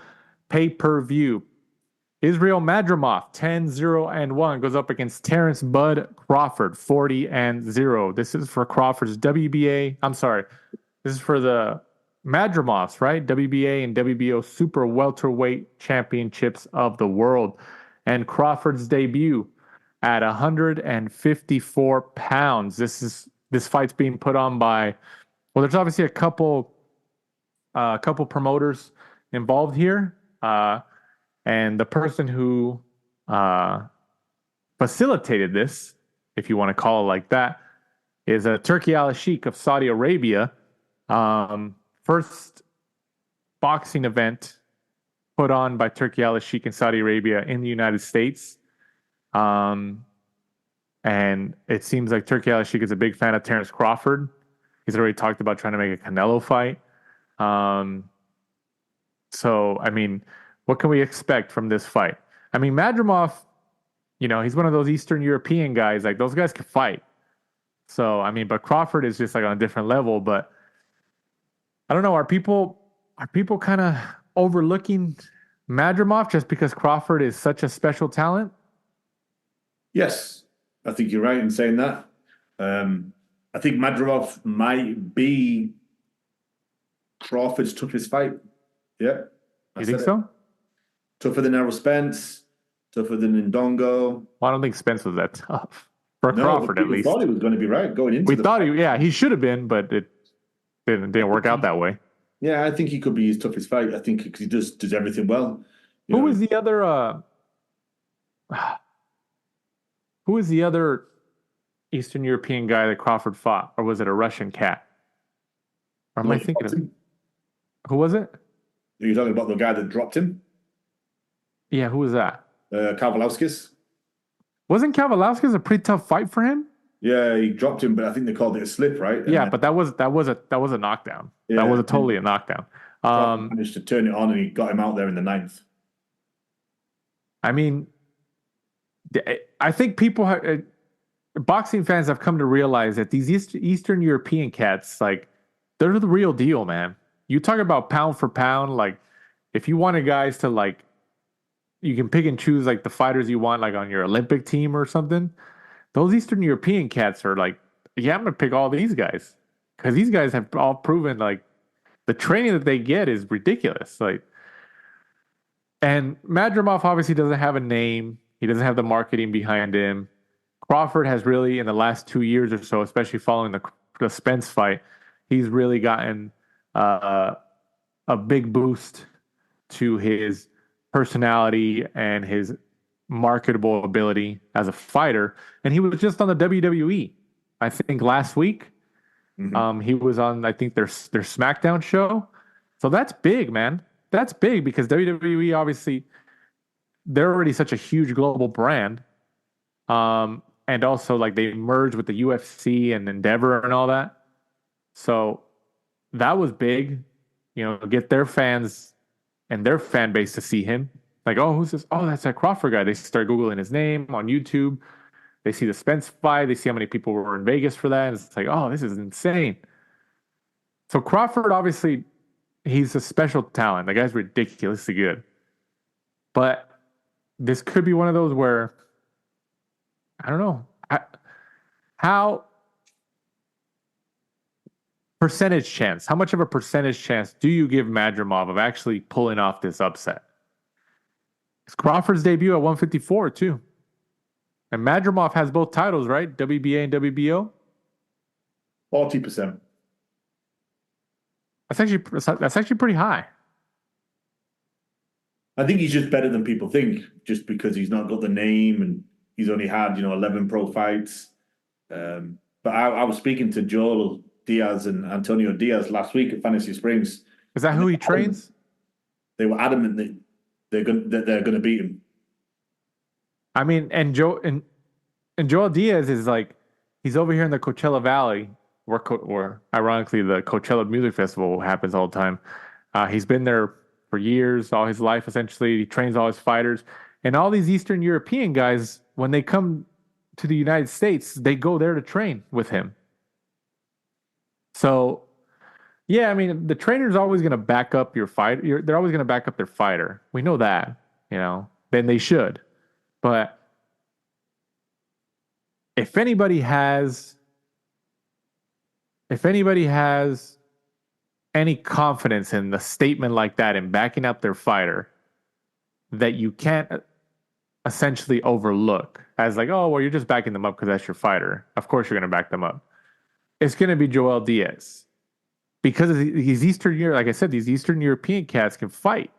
[SPEAKER 4] pay-per-view. Israil Madrimov, 10-0-1, goes up against Terence Bud Crawford, 40-0. This is for Crawford's WBA. I'm sorry. This is for the Madrimovs, right? WBA and WBO Super Welterweight Championships of the world. And Crawford's debut at 154 pounds. This fight's being put on by, well, there's obviously a couple promoters involved here. And the person who facilitated this, if you want to call it like that, is Turki Al-Sheikh of Saudi Arabia. First boxing event put on by Turki Al-Sheikh in Saudi Arabia in the United States. And it seems like Turki Al-Sheikh is a big fan of Terence Crawford. He's already talked about trying to make a Canelo fight. So, I mean, what can we expect from this fight? I mean, Madrimov, he's one of those Eastern European guys. Like, those guys can fight. So, I mean, but Crawford is just like on a different level. But I don't know. Are people kind of overlooking Madrimov just because Crawford is such a special talent?
[SPEAKER 5] Yes, I think you're right in saying that. I think Madrimov might be Crawford's toughest fight. Yeah.
[SPEAKER 4] You think so?
[SPEAKER 5] Tougher than Errol Spence, tougher than Ndongo.
[SPEAKER 4] Well, I don't think Spence was that tough. For Crawford, at least.
[SPEAKER 5] We thought he was going to be right going into
[SPEAKER 4] he should have been, but it didn't work out that way.
[SPEAKER 5] Yeah, I think he could be his toughest fight. I think because he does everything well.
[SPEAKER 4] Who was the other Eastern European guy that Crawford fought? Or was it a Russian cat? Or am I thinking of... Who was it?
[SPEAKER 5] Are you talking about the guy that dropped him?
[SPEAKER 4] Yeah, who was that?
[SPEAKER 5] Kavalauskas.
[SPEAKER 4] Wasn't Kavalauskas a pretty tough fight for him?
[SPEAKER 5] Yeah, he dropped him, but I think they called it a slip, right?
[SPEAKER 4] But that was a knockdown. Yeah, that was totally a knockdown.
[SPEAKER 5] Managed to turn it on, and he got him out there in the 9th.
[SPEAKER 4] I mean, I think boxing fans have come to realize that these Eastern European cats, like, they're the real deal, man. You talk about pound for pound, like, if you wanted guys to, like, you can pick and choose, like, the fighters you want, like, on your Olympic team or something. Those Eastern European cats are like, yeah, I'm going to pick all these guys. Because these guys have all proven, like, the training that they get is ridiculous. Like, and Madrimov obviously doesn't have a name. He doesn't have the marketing behind him. Crawford has really, in the last 2 years or so, especially following the Spence fight, he's really gotten a big boost to his personality and his marketable ability as a fighter. And he was just on the WWE, I think, last week. Mm-hmm. He was on, I think, their SmackDown show. So that's big, man. That's big because WWE, obviously, they're already such a huge global brand. And also, like, they merged with the UFC and Endeavor and all that. So that was big, get their fans and their fan base to see him. Like, oh, who's this? Oh, that's that Crawford guy. They start Googling his name on YouTube. They see the Spence fight. They see how many people were in Vegas for that. And it's like, oh, this is insane. So Crawford, obviously, he's a special talent. The guy's ridiculously good. But this could be one of those where, I don't know, how percentage chance, how much of a percentage chance do you give Madrimov of actually pulling off this upset? It's Crawford's debut at 154 too. And Madrimov has both titles, right? WBA and WBO?
[SPEAKER 5] 40%.
[SPEAKER 4] That's actually pretty high.
[SPEAKER 5] I think he's just better than people think, just because he's not got the name and he's only had, 11 pro fights. But I was speaking to Joel Diaz and Antonio Diaz last week at Fantasy Springs.
[SPEAKER 4] Is that who he trains?
[SPEAKER 5] They were adamant that they're going to beat him.
[SPEAKER 4] I mean, and Joel Diaz is like, he's over here in the Coachella Valley, where ironically the Coachella Music Festival happens all the time. He's been there for years, all his life essentially. He trains all his fighters, and all these Eastern European guys, when they come to the United States, they go there to train with him. So, yeah, I mean, the trainer's always going to back up your fight. They're always going to back up their fighter. We know that, then they should. But if anybody has any confidence in the statement like that and backing up their fighter that you can't essentially overlook as like, oh, well, you're just backing them up because that's your fighter. Of course you're going to back them up. It's going to be Joel Diaz. Because these Eastern Europe, like I said, these Eastern European cats can fight.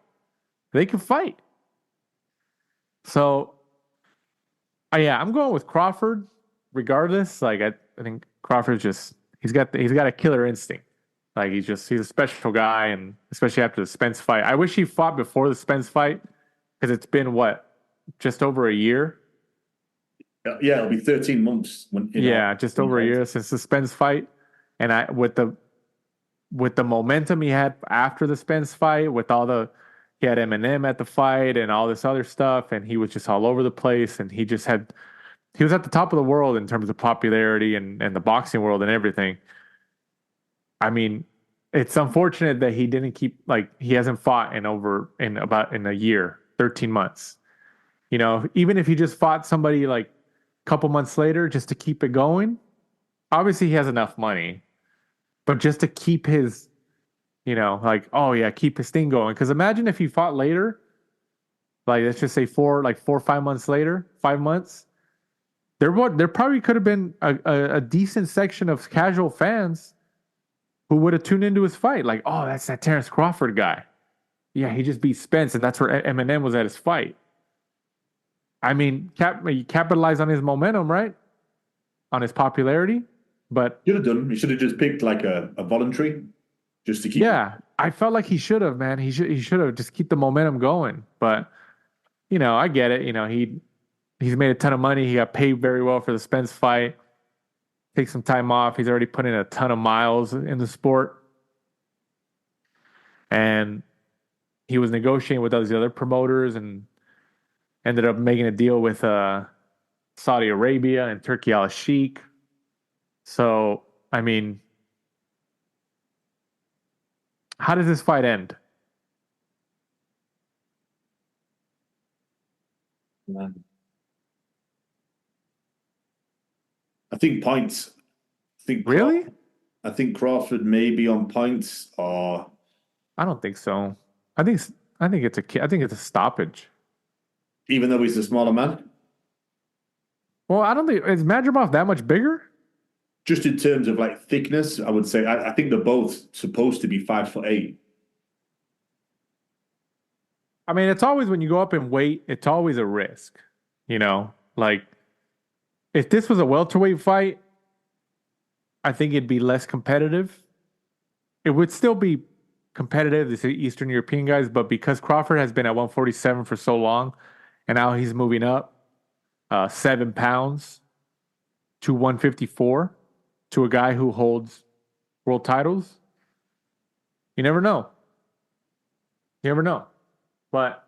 [SPEAKER 4] They can fight. So, yeah, I'm going with Crawford regardless. Like, I think Crawford's just, he's got a killer instinct. Like, he's a special guy, and especially after the Spence fight. I wish he fought before the Spence fight, because it's been, just over a year?
[SPEAKER 5] Yeah, it'll be 13 months.
[SPEAKER 4] Just over a year since the Spence fight. And with the momentum he had after the Spence fight, he had Eminem at the fight and all this other stuff, and he was just all over the place, and he was at the top of the world in terms of popularity and the boxing world and everything. I mean, it's unfortunate that he didn't he hasn't fought in a year, 13 months. Even if he just fought somebody like a couple months later just to keep it going, obviously he has enough money, but just to keep his, keep his thing going. Because imagine if he fought later, like let's just say 4 or 5 months later, 5 months, there probably could have been a decent section of casual fans who would have tuned into his fight. Like, oh, that's that Terence Crawford guy. Yeah, he just beat Spence, and that's where Eminem was at his fight. I mean, he capitalized on his momentum, right? On his popularity, but
[SPEAKER 5] should have done. He should have just picked like a voluntary, just to keep.
[SPEAKER 4] Yeah, I felt like he should have, man. He should have just keep the momentum going. But I get it. He's made a ton of money. He got paid very well for the Spence fight. Take some time off. He's already put in a ton of miles in the sport, and he was negotiating with all these other promoters and ended up making a deal with Saudi Arabia and Turkey Al-Sheikh. So, I mean, how does this fight end?
[SPEAKER 5] I think points.
[SPEAKER 4] Really?
[SPEAKER 5] I think Crawford may be on points, or
[SPEAKER 4] I don't think so. I think it's a stoppage.
[SPEAKER 5] Even though he's a smaller man?
[SPEAKER 4] Well, I don't think is Madrimov that much bigger?
[SPEAKER 5] Just in terms of like thickness, I would say I think they're both supposed to be 5'8".
[SPEAKER 4] I mean, it's always when you go up in weight, it's always a risk. Like if this was a welterweight fight, I think it'd be less competitive. It would still be competitive, these Eastern European guys, but because Crawford has been at 147 for so long, and now he's moving up 7 pounds to 154 to a guy who holds world titles, you never know. You never know. But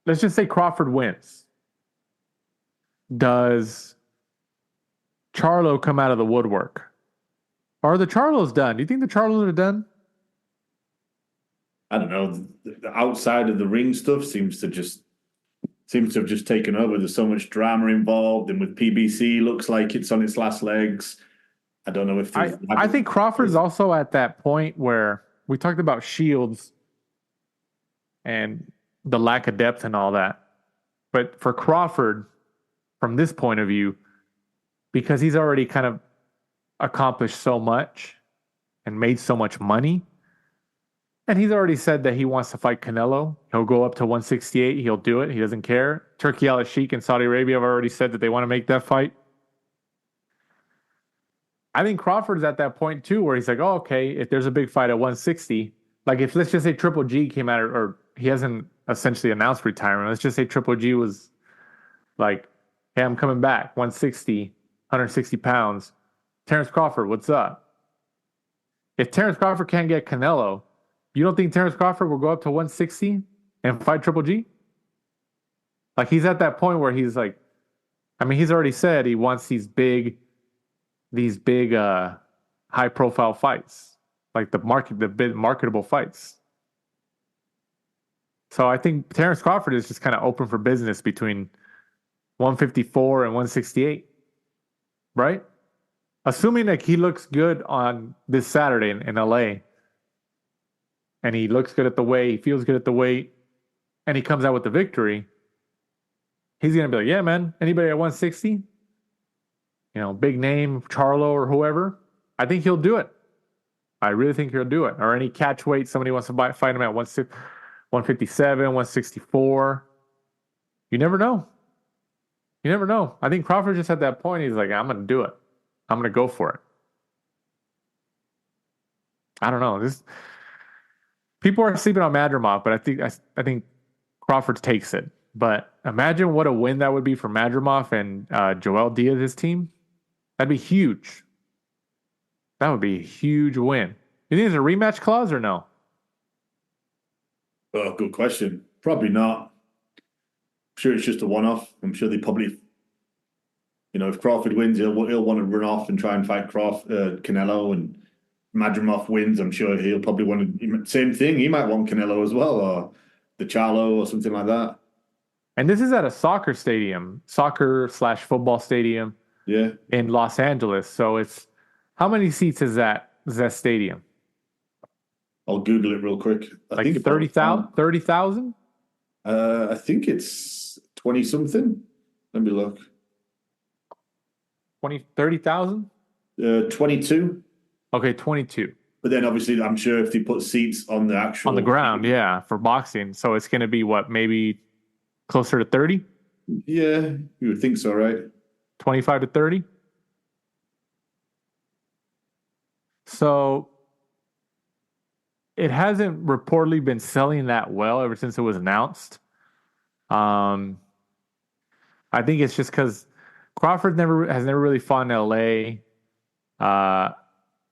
[SPEAKER 4] let's just say Crawford wins. Does Charlo come out of the woodwork? Are the Charlos done? Do you think the Charlos are done?
[SPEAKER 5] I don't know. The outside of the ring stuff seems to have just taken over. There's so much drama involved, and with PBC, looks like it's on its last legs. I don't know if
[SPEAKER 4] I think Crawford's also at that point where we talked about Shields and the lack of depth and all that. But for Crawford, from this point of view, because he's already kind of accomplished so much and made so much money, and he's already said that he wants to fight Canelo. He'll go up to 168. He'll do it. He doesn't care. Turkey Al-Sheikh and Saudi Arabia have already said that they want to make that fight. I think Crawford's at that point too, where he's like, oh, okay, if there's a big fight at 160, like if let's just say Triple G came out, or he hasn't essentially announced retirement. Let's just say Triple G was like, hey, I'm coming back, 160, 160 pounds. Terence Crawford, what's up? If Terence Crawford can't get Canelo, you don't think Terence Crawford will go up to 160 and fight Triple G? Like he's at that point where he's like, I mean, he's already said he wants these big high profile fights, like the big marketable fights. So I think Terence Crawford is just kind of open for business between 154 and 168, right? Assuming that he looks good on this Saturday in LA, and he looks good at the weight, he feels good at the weight, and he comes out with the victory, he's going to be like, yeah, man, anybody at 160? Big name, Charlo or whoever, I think he'll do it. I really think he'll do it. Or any catch weight, somebody wants to fight him at 157, 164. You never know. You never know. I think Crawford just at that point, he's like, I'm going to do it. I'm going to go for it. I don't know. People are sleeping on Madrimov, but I think Crawford takes it. But imagine what a win that would be for Madrimov and Joel Diaz's team. That'd be huge. That would be a huge win. You think there's a rematch clause or no?
[SPEAKER 5] Oh, good question. Probably not. I'm sure it's just a one-off. I'm sure they probably, if Crawford wins, he'll want to run off and try and fight Canelo, and Madrimov wins. I'm sure he'll probably want to. Same thing. He might want Canelo as well, or the Charlo, or something like that.
[SPEAKER 4] And this is at a soccer stadium, soccer/football stadium.
[SPEAKER 5] Yeah.
[SPEAKER 4] In Los Angeles. So it's how many seats is that stadium?
[SPEAKER 5] I'll Google it real quick.
[SPEAKER 4] I think 30,000? 30,000?
[SPEAKER 5] I think it's 20 something. Let me look.
[SPEAKER 4] 30,000?
[SPEAKER 5] 22.
[SPEAKER 4] Okay, 22.
[SPEAKER 5] But then obviously I'm sure if they put seats on the actual
[SPEAKER 4] on the ground, yeah, for boxing. So it's going to be what, maybe closer to 30?
[SPEAKER 5] Yeah, you would think so, right?
[SPEAKER 4] 25 to 30? So it hasn't reportedly been selling that well ever since it was announced. I think it's just because Crawford has never really fought in LA.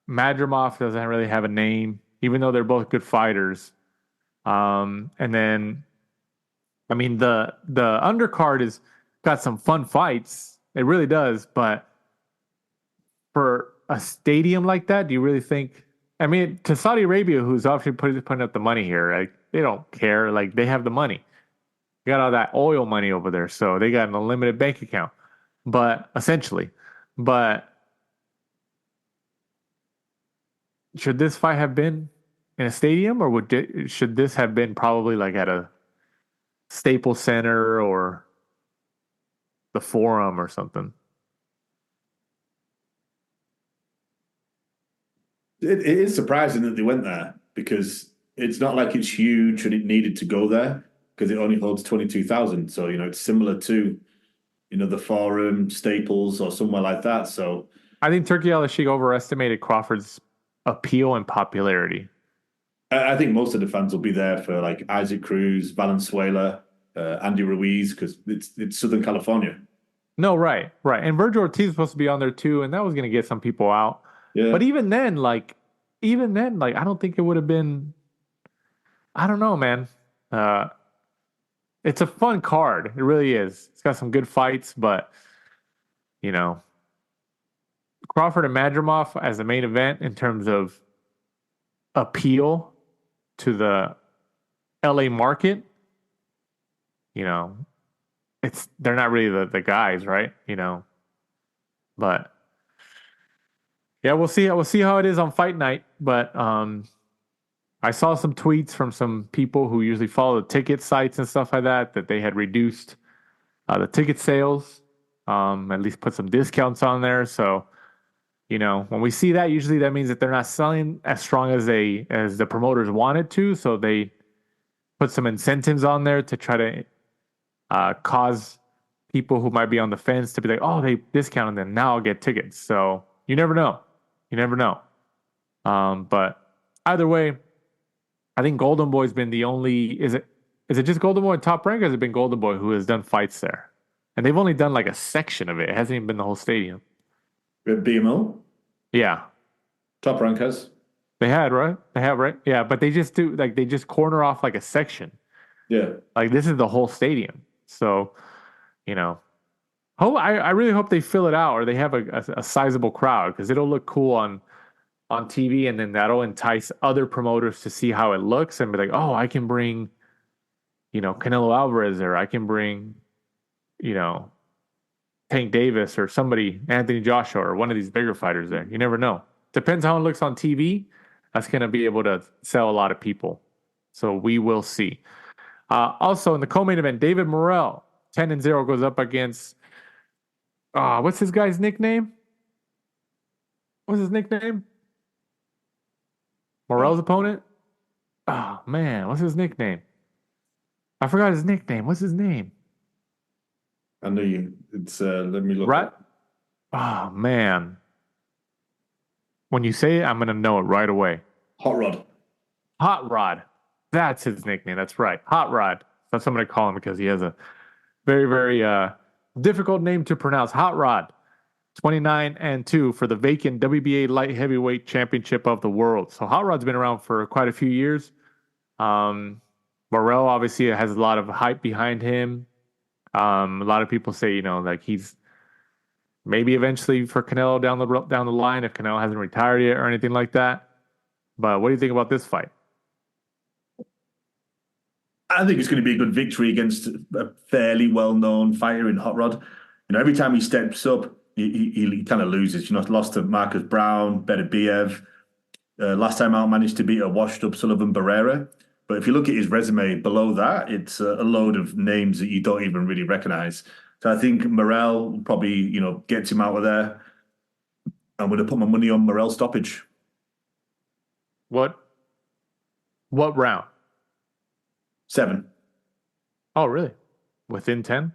[SPEAKER 4] Madrimov doesn't really have a name, even though they're both good fighters. And then, I mean, the undercard has got some fun fights. It really does. But for a stadium like that, do you really think? I mean, to Saudi Arabia, who's obviously putting up the money here, like, they don't care. Like, they have the money. They got all that oil money over there, so they got an unlimited bank account. But essentially, should this fight have been in a stadium, or should this have been probably like at a Staples Center or the Forum or something?
[SPEAKER 5] It is surprising that they went there, because it's not like it's huge and it needed to go there, because it only holds 22,000. So, it's similar to, the Forum, Staples, or somewhere like that. So
[SPEAKER 4] I think Turkey Al-Sheikh overestimated Crawford's appeal and popularity.
[SPEAKER 5] I think most of the fans will be there for like Isaac Cruz, Valenzuela, Andy Ruiz, because it's Southern California.
[SPEAKER 4] No, right. And Virgil Ortiz was supposed to be on there too, and that was going to get some people out.
[SPEAKER 5] Yeah.
[SPEAKER 4] But even then, I don't think it would have been. I don't know, man. It's a fun card. It really is. It's got some good fights, but Crawford and Madrimov as the main event in terms of appeal to the LA market, they're not really the guys, right? But yeah, we'll see. We'll see how it is on fight night. But I saw some tweets from some people who usually follow the ticket sites and stuff like that they had reduced the ticket sales, at least put some discounts on there. So, when we see that, usually that means that they're not selling as strong as the promoters wanted to. So they put some incentives on there to try to cause people who might be on the fence to be like, oh, they discounted them, now I'll get tickets. So you never know. But either way, I think Golden Boy's been the only. Is it just Golden Boy and Top Rank, or has it been Golden Boy who has done fights there? And they've only done like a section of it. It hasn't even been the whole stadium.
[SPEAKER 5] BMO?
[SPEAKER 4] Yeah.
[SPEAKER 5] Top Rank has.
[SPEAKER 4] They had, right? They have, right? Yeah, but they just do, like, they just corner off like a section.
[SPEAKER 5] Yeah.
[SPEAKER 4] Like, this is the whole stadium. So, I really hope they fill it out, or they have a sizable crowd, because it'll look cool on TV, and then that'll entice other promoters to see how it looks and be like, oh, I can bring, Canelo Alvarez, or I can bring, Tank Davis, or somebody, Anthony Joshua, or one of these bigger fighters there. You never know. Depends how it looks on TV. That's going to be able to sell a lot of people. So we will see. Also, in the co-main event, David Morrell, 10-0, goes up against, what's his guy's nickname? What's his nickname? Morrell's opponent? Oh, man. What's his nickname? I forgot his nickname. What's his name?
[SPEAKER 5] I know you. It's, let me look.
[SPEAKER 4] Right? Oh, man. When you say it, I'm going to know it right away.
[SPEAKER 5] Hot Rod.
[SPEAKER 4] Hot Rod. That's his nickname. That's right. Hot Rod. That's what I'm going to call him, because he has a very, very difficult name to pronounce. Hot Rod. 29-2 for the vacant WBA light heavyweight championship of the world. So Hot Rod's been around for quite a few years. Morrell obviously has a lot of hype behind him. A lot of people say, like he's maybe eventually for Canelo down the line if Canelo hasn't retired yet or anything like that. But what do you think about this fight?
[SPEAKER 5] I think it's going to be a good victory against a fairly well-known fighter in Hot Rod. Every time he steps up, he kind of loses. Lost to Marcus Brown, Beterbiev. Last time out, managed to beat a washed-up Sullivan Barrera. But if you look at his resume below that, it's a load of names that you don't even really recognize. So I think Morrell probably, gets him out of there. I'm going to put my money on Morrell stoppage.
[SPEAKER 4] What round?
[SPEAKER 5] 7.
[SPEAKER 4] Oh, really? Within 10?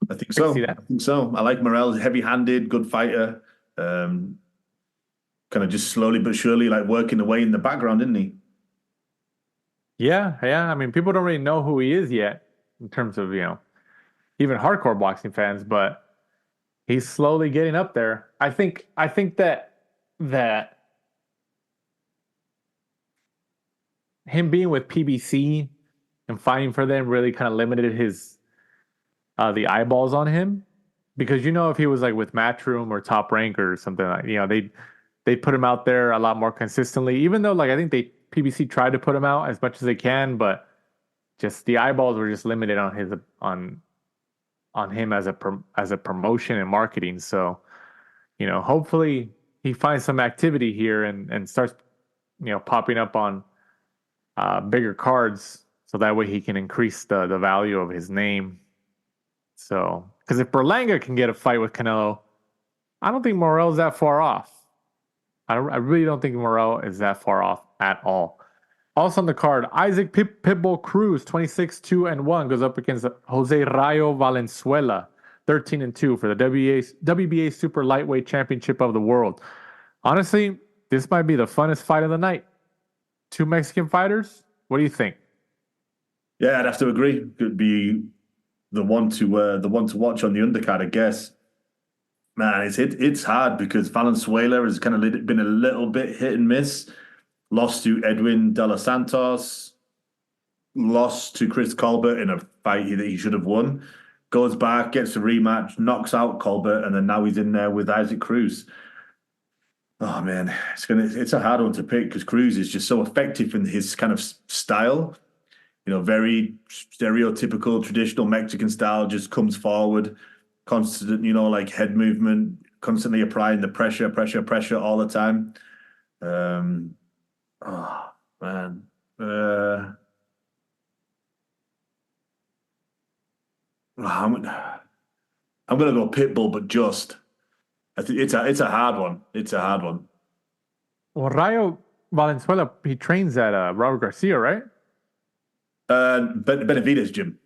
[SPEAKER 5] I think so.
[SPEAKER 4] See that?
[SPEAKER 5] I think so. I like Morrell, heavy-handed, good fighter. Kind of just slowly but surely working away in the background, isn't he?
[SPEAKER 4] Yeah. I mean, people don't really know who he is yet in terms of, even hardcore boxing fans, but he's slowly getting up there. I think that him being with PBC and fighting for them really kind of limited his the eyeballs on him, because if he was with Matchroom or Top Rank or something they put him out there a lot more consistently, even though I think PBC tried to put him out as much as they can, but just the eyeballs were just limited on his on him as a promotion and marketing. So hopefully he finds some activity here and starts popping up on bigger cards, so that way he can increase the value of his name. So, because if Berlanga can get a fight with Canelo, I don't think Morrell's that far off. I really don't think Morrell is that far off at all. Also on the card, Isaac Pitbull Cruz, 26-2-1, goes up against Jose Rayo Valenzuela, 13-2 for the WBA Super Lightweight Championship of the World. Honestly, this might be the funnest fight of the night. 2 Mexican fighters. What do you think?
[SPEAKER 5] Yeah, I'd have to agree. Could be the one to watch on the undercard, I guess. Man, it's hard because Valenzuela has kind of been a little bit hit and miss. Lost to Edwin De Los Santos. Lost to Chris Colbert in a fight that he should have won. Goes back, gets a rematch, knocks out Colbert, and then now he's in there with Isaac Cruz. Oh man, it's a hard one to pick because Cruz is just so effective in his kind of style. Very stereotypical, traditional Mexican style, just comes forward, constant, head movement, constantly applying the pressure all the time. Oh man. I'm gonna go Pitbull, but just. I think it's a hard one. It's a hard one.
[SPEAKER 4] Well, Rayo Valenzuela, he trains at Robert Garcia, right?
[SPEAKER 5] Benavidez gym.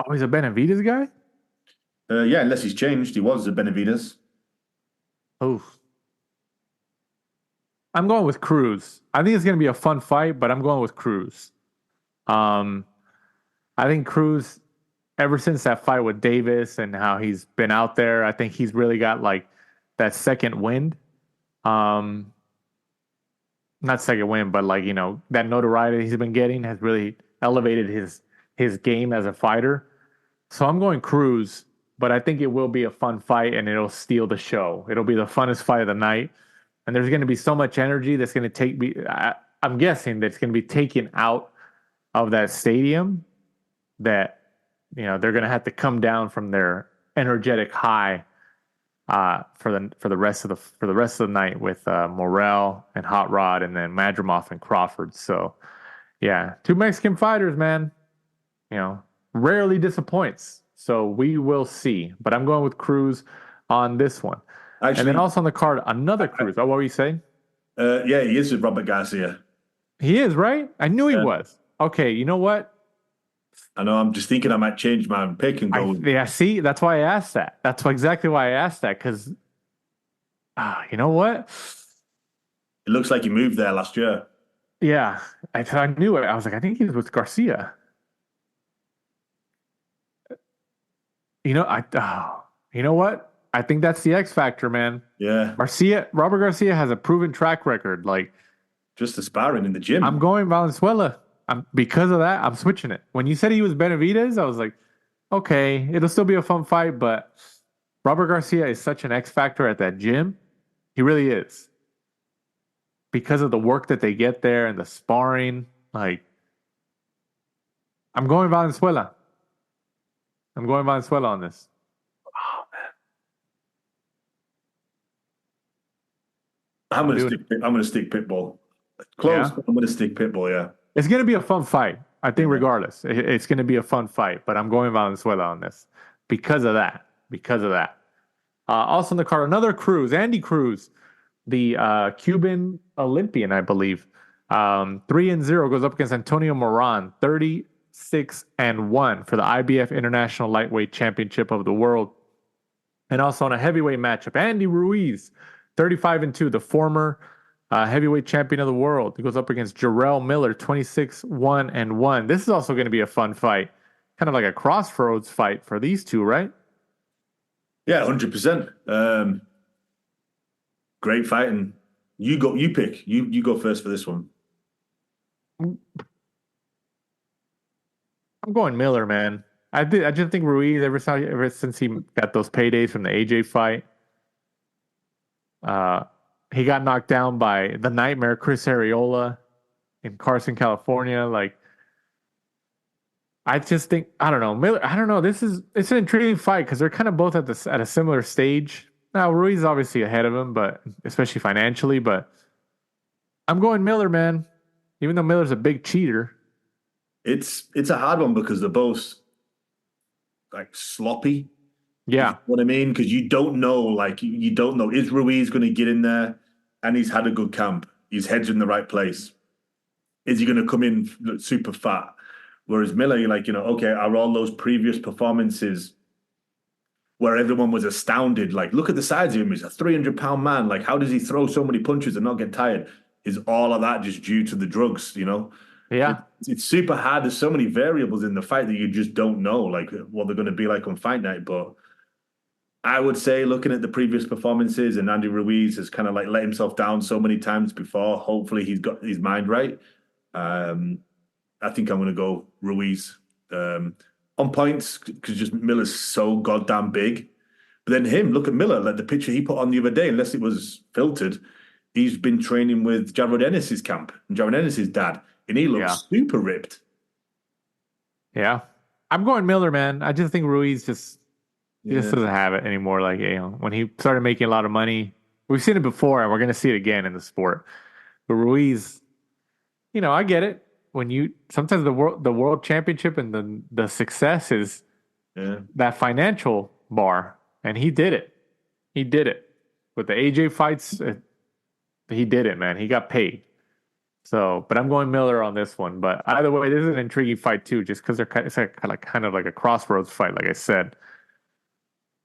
[SPEAKER 4] Oh, he's a Benavidez guy?
[SPEAKER 5] Yeah, unless he's changed. He was a Benavidez.
[SPEAKER 4] Oh. I'm going with Cruz. I think it's going to be a fun fight, but I'm going with Cruz. I think Cruz, ever since that fight with Davis and how he's been out there, I think he's really got that second wind. Not second wind, but that notoriety he's been getting has really elevated his game as a fighter. So I'm going Cruz, but I think it will be a fun fight and it'll steal the show. It'll be the funnest fight of the night. And there's going to be so much energy that's going to I'm guessing that's going to be taken out of that stadium that, they're going to have to come down from their energetic high for the rest of the night with Morrell and Hot Rod and then Madrimov and Crawford. So, yeah, 2 Mexican fighters, man. Rarely disappoints. So we will see. But I'm going with Cruz on this one. Actually, and then also on the card, another Cruz. Oh, what were you saying?
[SPEAKER 5] Yeah, he is with Robert Garcia.
[SPEAKER 4] He is, right? I knew he was. Okay, you know what?
[SPEAKER 5] I know. I'm just thinking I might change my pick and go.
[SPEAKER 4] Yeah, see, that's why I asked that. Exactly why I asked that, because, you know what?
[SPEAKER 5] It looks like he moved there last year.
[SPEAKER 4] Yeah, I knew it. I was like, I think he was with Garcia. You know what? I think that's the X factor, man.
[SPEAKER 5] Yeah.
[SPEAKER 4] Robert Garcia has a proven track record. Like,
[SPEAKER 5] Just the sparring in the gym.
[SPEAKER 4] I'm going Valenzuela. Because of that, I'm switching it. When you said he was Benavidez, I was like, okay, it'll still be a fun fight, but Robert Garcia is such an X factor at that gym. He really is. Because of the work that they get there and the sparring, like, I'm going Valenzuela. I'm going Valenzuela on this.
[SPEAKER 5] I'm gonna stick Pitbull. Close.
[SPEAKER 4] Yeah?
[SPEAKER 5] I'm gonna stick Pitbull. Yeah.
[SPEAKER 4] It's going to be a fun fight. I think regardless, it's going to be a fun fight, but I'm going Valenzuela on this because of that. Also in the card, another Cruz, Andy Cruz, the Cuban Olympian, I believe. 3-0 goes up against Antonio Moran, 36-1 for the IBF International Lightweight Championship of the World. And also on a heavyweight matchup, Andy Ruiz, 35-2, the former heavyweight champion of the world. He goes up against Jarrell Miller, 26-1-1. This is also going to be a fun fight. Kind of like a crossroads fight for these two, right?
[SPEAKER 5] Yeah, 100%. Great fighting. You pick. You go first for this one.
[SPEAKER 4] I'm going Miller, man. I just think Ruiz, ever since he got those paydays from the AJ fight, he got knocked down by the Nightmare Chris Arreola in Carson, California. Like, I just think, I don't know, Miller. I don't know. It's an intriguing fight because they're kind of both at a similar stage. Now Ruiz is obviously ahead of him, but especially financially. But I'm going Miller, man. Even though Miller's a big cheater.
[SPEAKER 5] It's a hard one because they're both like sloppy.
[SPEAKER 4] Yeah.
[SPEAKER 5] You know what I mean? Because you don't know, like, you don't know. Is Ruiz going to get in there? And he's had a good camp. His head's in the right place. Is he going to come in super fat? Whereas Miller, you're like, okay, are all those previous performances where everyone was astounded? Like, look at the size of him. He's a 300-pound man. Like, how does he throw so many punches and not get tired? Is all of that just due to the drugs,
[SPEAKER 4] Yeah.
[SPEAKER 5] It's super hard. There's so many variables in the fight that you just don't know, like, what they're going to be like on fight night. But I would say, looking at the previous performances, and Andy Ruiz has kind of like let himself down so many times before. Hopefully he's got his mind right. I think I'm going to go Ruiz on points because just Miller's so goddamn big. But then look at Miller, like the picture he put on the other day, unless it was filtered, he's been training with Jared Ennis's camp and Jared Ennis's dad, and he looks super ripped.
[SPEAKER 4] Yeah. I'm going Miller, man. I just think Ruiz just doesn't have it anymore. Like, when he started making a lot of money, we've seen it before and we're going to see it again in the sport. But Ruiz, I get it. Sometimes the world championship and the success is that financial bar. And he did it. He did it. With the AJ fights, he did it, man. He got paid. So, but I'm going Miller on this one. But either way, this is an intriguing fight too, just because it's kind of like a crossroads fight, like I said.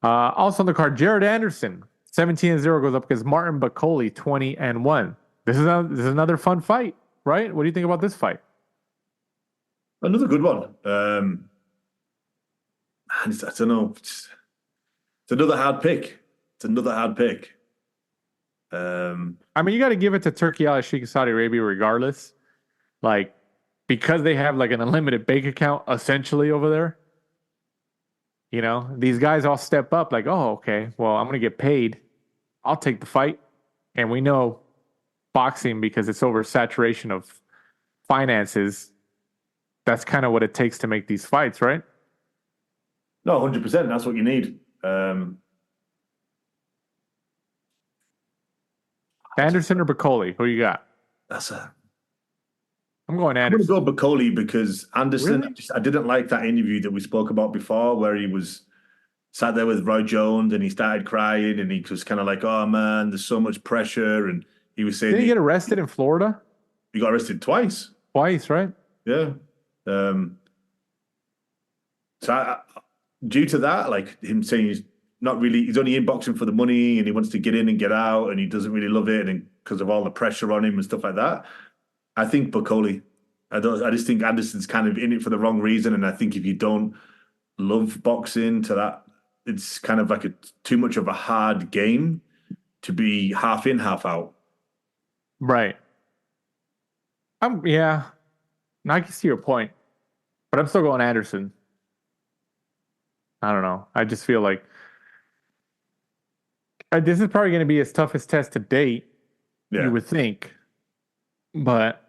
[SPEAKER 4] Also on the card, Jared Anderson, 17-0 goes up against Martin Bakole, 20-1. This is another fun fight, right? What do you think about this fight?
[SPEAKER 5] Another good one. I don't know. It's another hard pick.
[SPEAKER 4] I mean, you got to give it to Turkey, Al-Sheikh, Saudi Arabia, regardless. Like, because they have like an unlimited bank account essentially over there. These guys all step up like, oh, okay, well, I'm going to get paid. I'll take the fight. And we know boxing, because it's oversaturation of finances, that's kind of what it takes to make these fights, right?
[SPEAKER 5] No, 100%. That's what you need.
[SPEAKER 4] Anderson or Bakole? Who you got? I'm going Anderson.
[SPEAKER 5] I'm going to go Bakole because Anderson,
[SPEAKER 4] Really?
[SPEAKER 5] I didn't like that interview that we spoke about before where he was sat there with Roy Jones and he started crying and he was kind of like, oh man, there's so much pressure. And he was saying...
[SPEAKER 4] Did he get arrested in Florida?
[SPEAKER 5] He got arrested twice.
[SPEAKER 4] Twice, right?
[SPEAKER 5] Yeah. Due to that, like him saying he's only in boxing for the money and he wants to get in and get out and he doesn't really love it and because of all the pressure on him and stuff like that, I think Bakole. I just think Anderson's kind of in it for the wrong reason, and I think if you don't love boxing to that it's kind of like too much of a hard game to be half in, half out.
[SPEAKER 4] Right. Yeah. No, I can see your point, but I'm still going Anderson. I don't know. I just feel like this is probably going to be his toughest test to date.
[SPEAKER 5] Yeah.
[SPEAKER 4] You would think, but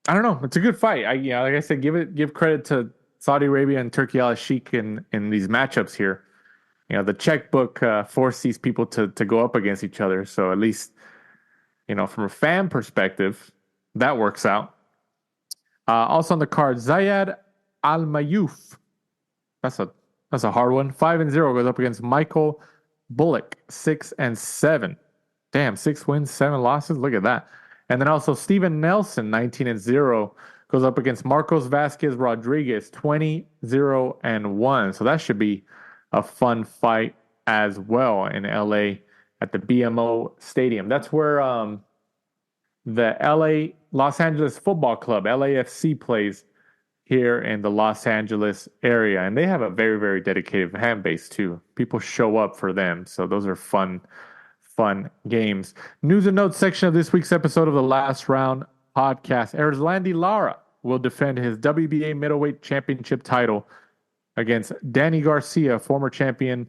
[SPEAKER 4] I don't know. It's a good fight. Like I said, give credit to Saudi Arabia and Turkey Al Sheikh in these matchups here. The checkbook forced these people to go up against each other. So at least, from a fan perspective, that works out. Also on the card, Zayed Al Mayouf. That's a hard one. 5-0 goes up against Michael Bullock, 6-7. Damn, 6 wins, 7 losses. Look at that. And then also Steven Nelson, 19-0, goes up against Marcos Vasquez Rodriguez, 20-1. So that should be a fun fight as well in LA at the BMO Stadium. That's where the Los Angeles Football Club, LAFC, plays here in the Los Angeles area. And they have a very, very dedicated fan base too. People show up for them. So those are fun games. News and notes section of this week's episode of the Last Round podcast. Erislandy Lara will defend his WBA middleweight championship title against Danny Garcia, former champion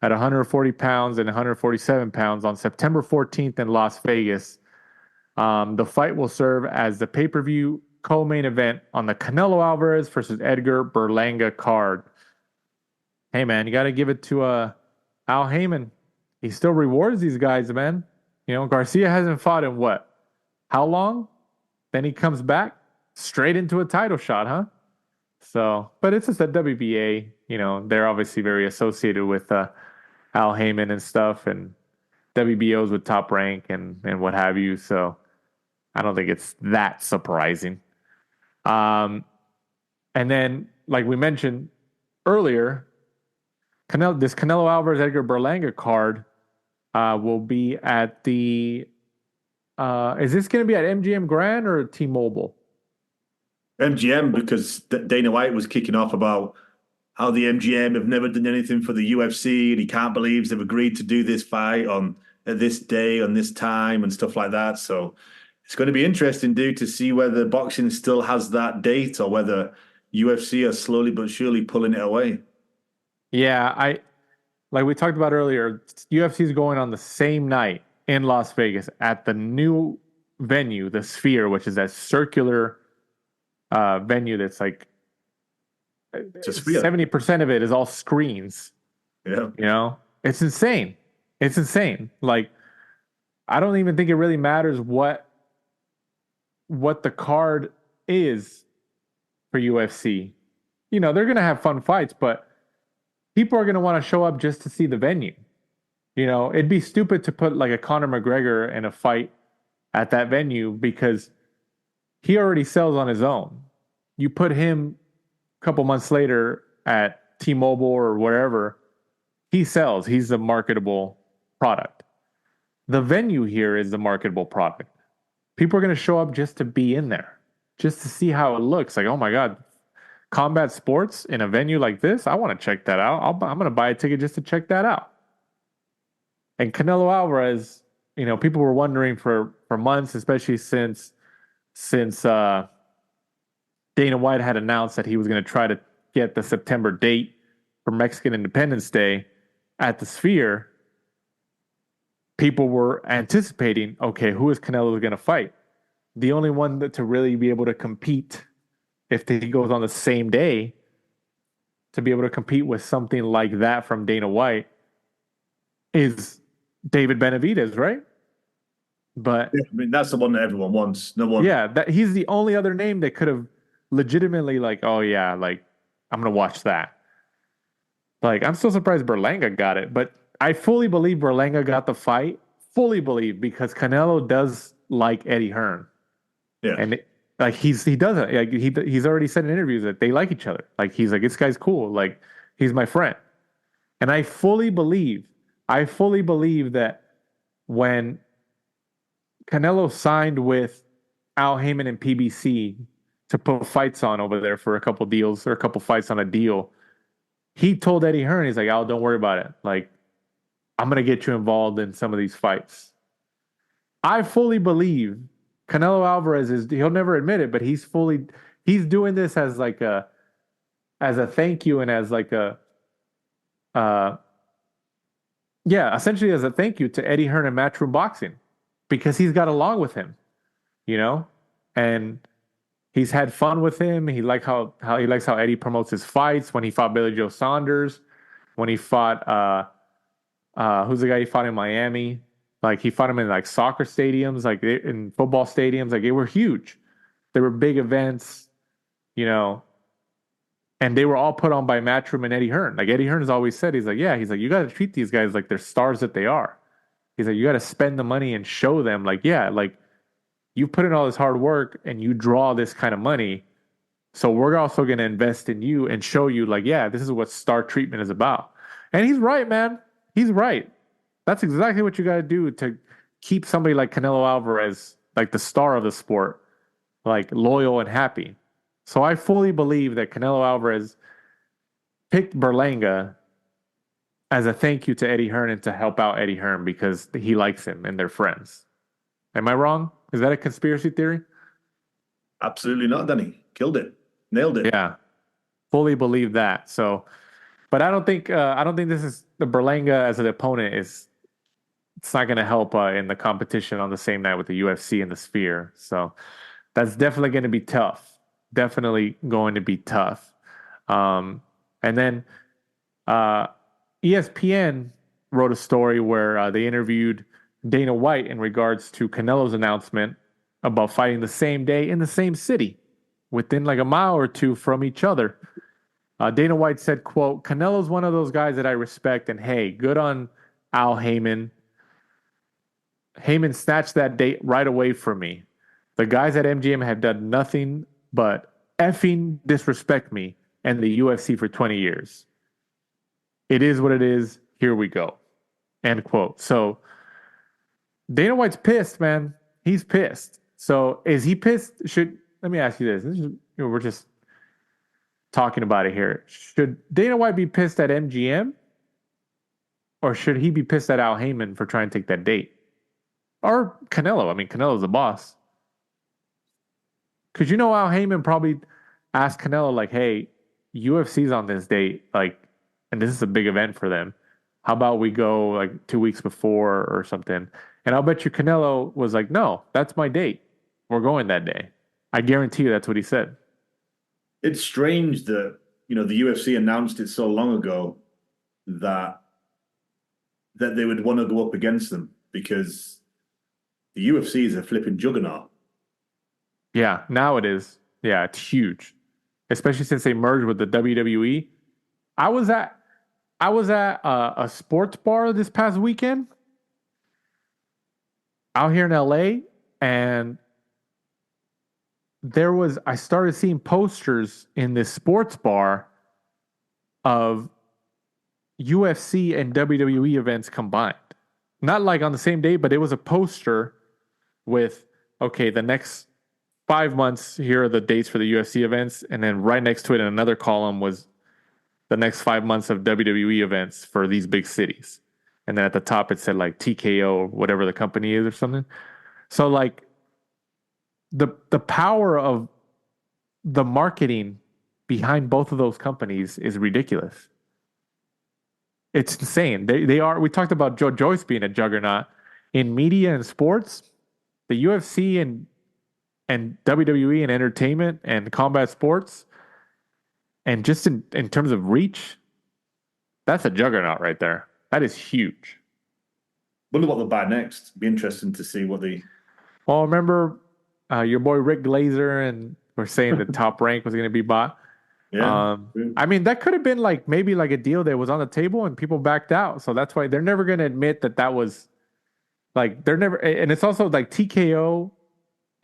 [SPEAKER 4] at 140 pounds and 147 pounds on September 14th in Las Vegas. The fight will serve as the pay-per-view co-main event on the Canelo Alvarez versus Edgar Berlanga card. Hey, man, you got to give it to Al Heyman. He still rewards these guys, man. Garcia hasn't fought in what? How long? Then he comes back straight into a title shot, huh? So, but it's just a WBA. They're obviously very associated with Al Heyman and stuff, and WBOs with Top Rank and what have you. So, I don't think it's that surprising. And then, like we mentioned earlier, this Canelo Alvarez Edgar Berlanga card will be at the. Is this going to be at MGM Grand or T-Mobile?
[SPEAKER 5] MGM, because Dana White was kicking off about how the MGM have never done anything for the UFC, and he can't believe they've agreed to do this fight at this day, on this time, and stuff like that. So it's going to be interesting, dude, to see whether boxing still has that date or whether UFC are slowly but surely pulling it away.
[SPEAKER 4] Yeah, like we talked about earlier, UFC is going on the same night in Las Vegas at the new venue, the Sphere, which is that circular venue that's like 70% of it is all screens.
[SPEAKER 5] Yeah.
[SPEAKER 4] It's insane. It's insane. Like, I don't even think it really matters what the card is for UFC. They're going to have fun fights, but people are going to want to show up just to see the venue. It'd be stupid to put like a Conor McGregor in a fight at that venue because he already sells on his own. You put him a couple months later at T-Mobile or wherever, he sells. He's a marketable product. The venue here is the marketable product. People are going to show up just to be in there, just to see how it looks. Like, oh my God, combat sports in a venue like this? I want to check that out. I'm going to buy a ticket just to check that out. And Canelo Alvarez, people were wondering for months, especially since Dana White had announced that he was going to try to get the September date for Mexican Independence Day at the Sphere. People were anticipating, okay, who is Canelo going to fight? The only one to really be able to compete, if he goes on the same day, to be able to compete with something like that from Dana White is David Benavidez, right? But
[SPEAKER 5] yeah, I mean, that's the one that everyone wants. No one.
[SPEAKER 4] Yeah, he's the only other name that could have legitimately oh yeah, like I'm gonna watch that. Like, I'm still surprised Berlanga got it, but I fully believe Berlanga got the fight. Fully believe, because Canelo does like Eddie Hearn.
[SPEAKER 5] Yeah,
[SPEAKER 4] and he doesn't. Like, he's already said in interviews that they like each other. Like, he's like, this guy's cool. Like, he's my friend. And I fully believe that when Canelo signed with Al Heyman and PBC to put fights on over there for a couple deals or a couple fights on a deal. He told Eddie Hearn, he's like, "Oh, don't worry about it. Like, I'm gonna get you involved in some of these fights." I fully believe Canelo Alvarez he'll never admit it, but he's doing this as like as a thank you and as like uh essentially as a thank you to Eddie Hearn and Matchroom Boxing because he's got along with him, you know? And he's had fun with him. He likes how Eddie promotes his fights. When he fought Billy Joe Saunders, when he fought who's the guy he fought in Miami? Like he fought him in like soccer stadiums, like in football stadiums. Like they were huge. They were big events, you know, and they were all put on by Matchroom and Eddie Hearn. Like Eddie Hearn has always said, he's like, you got to treat these guys like they're stars that they are. He's like, you got to spend the money and show them, like, like you put in all this hard work and you draw this kind of money. So we're also going to invest in you and show you, like, this is what star treatment is about. And he's right, man. He's right. That's exactly what you got to do to keep somebody like Canelo Alvarez, like the star of the sport, like loyal and happy. So I fully believe that Canelo Alvarez picked Berlanga as a thank you to Eddie Hearn and to help out Eddie Hearn because he likes him and they're friends. Am I wrong? Is that a conspiracy theory?
[SPEAKER 5] Absolutely not, Danny. Killed it. Nailed it.
[SPEAKER 4] Yeah. Fully believe that. So, but I don't think this is the Berlanga as an opponent it's not going to help in the competition on the same night with the UFC and the Sphere. So that's definitely going to be tough. Definitely going to be tough. And then ESPN wrote a story where they interviewed Dana White in regards to Canelo's announcement about fighting the same day in the same city, within like a mile or two from each other. Dana White said, quote, "Canelo's one of those guys that I respect, and hey, good on Al Heyman. Heyman snatched that date right away from me. The guys at MGM have done nothing but effing disrespect me and the UFC for 20 years. It is what it is. Here we go." End quote. So Dana White's pissed, man. He's pissed. So is he pissed? Let me ask you this. We're just talking about it here. Should Dana White be pissed at MGM? Or should he be pissed at Al Heyman for trying to take that date? Or Canelo. I mean, Canelo's the boss. Because Al Heyman probably asked Canelo, like, hey, UFC's on this date, like, and this is a big event for them. How about we go like 2 weeks before or something? And I'll bet you Canelo was like, no, that's my date. We're going that day. I guarantee you that's what he said.
[SPEAKER 5] It's strange that, the UFC announced it so long ago that they would want to go up against them because the UFC is a flipping juggernaut.
[SPEAKER 4] Yeah, now it is. Yeah, it's huge. Especially since they merged with the WWE. I was at a sports bar this past weekend out here in LA, and I started seeing posters in this sports bar of UFC and WWE events combined. Not like on the same day, but it was a poster with, okay, the next 5 months, here are the dates for the UFC events. And then right next to it in another column was the next 5 months of WWE events for these big cities. And then at the top, it said like TKO or whatever the company is or something. So like the power of the marketing behind both of those companies is ridiculous. It's insane. They are. We talked about Joe Joyce being a juggernaut in media and sports. The UFC and WWE and entertainment and combat sports, and just in terms of reach, that's a juggernaut right there. That is huge.
[SPEAKER 5] Wonder what they'll buy next. Be interesting to see what they.
[SPEAKER 4] Well, remember your boy Rick Glazer, and we're saying the Top Rank was going to be bought.
[SPEAKER 5] Yeah.
[SPEAKER 4] I mean, that could have been like maybe like a deal that was on the table and people backed out. So that's why they're never going to admit that was like they're never. And it's also like TKO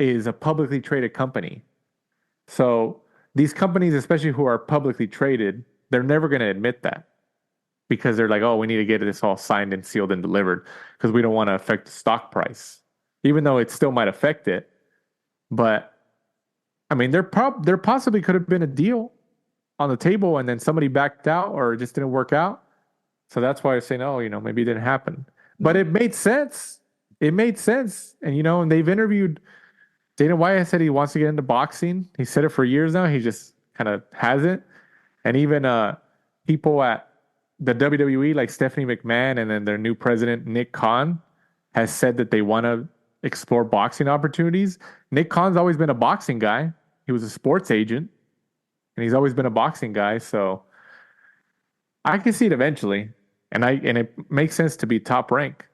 [SPEAKER 4] is a publicly traded company. So these companies, especially who are publicly traded, they're never going to admit that because they're like, oh, we need to get this all signed and sealed and delivered because we don't want to affect the stock price, even though it still might affect it. But I mean, there possibly could have been a deal on the table, and then somebody backed out or it just didn't work out. So that's why I say no. Maybe it didn't happen, but it made sense. It made sense, and and they've interviewed Dana White. Said he wants to get into boxing. He said it for years now. He just kind of hasn't. And even people at the WWE, like Stephanie McMahon, and then their new president Nick Khan, has said that they want to explore boxing opportunities. Nick Khan's always been a boxing guy. He was a sports agent, and he's always been a boxing guy. So I can see it eventually, and it makes sense to be top rank.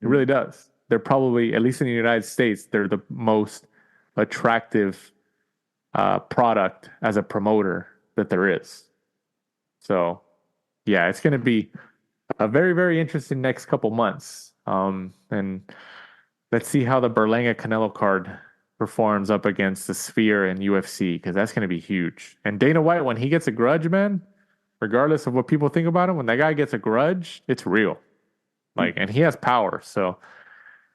[SPEAKER 4] It really does. They're probably, at least in the United States, they're the most attractive product as a promoter that there is. So, yeah, it's going to be a very, very interesting next couple months. And let's see how the Berlanga Canelo card performs up against the Sphere and UFC, because that's going to be huge. And Dana White, when he gets a grudge, man, regardless of what people think about him, when that guy gets a grudge, it's real. And he has power. So,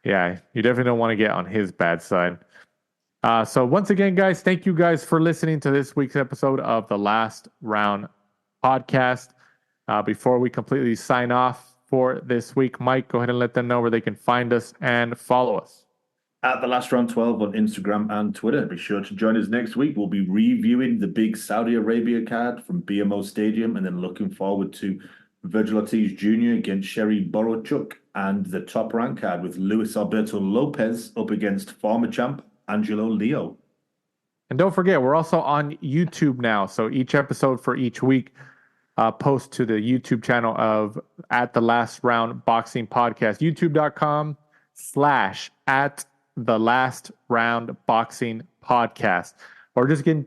[SPEAKER 4] yeah, you definitely don't want to get on his bad side. So once again, guys, thank you guys for listening to this week's episode of the Last Round Podcast. Before we completely sign off for this week, Mike, go ahead and let them know where they can find us and follow us.
[SPEAKER 5] At the Last Round 12 on Instagram and Twitter. Be sure to join us next week. We'll be reviewing the big Saudi Arabia card from BMO Stadium, and then looking forward to Virgil Ortiz Jr. against Sherry Borochuk, and the Top Rank card with Luis Alberto Lopez up against former champ Angelo Leo.
[SPEAKER 4] And don't forget, we're also on YouTube now. So each episode for each week post to the YouTube channel of At the Last Round Boxing Podcast. YouTube.com/@the-last-round-boxing-podcast. Or just go to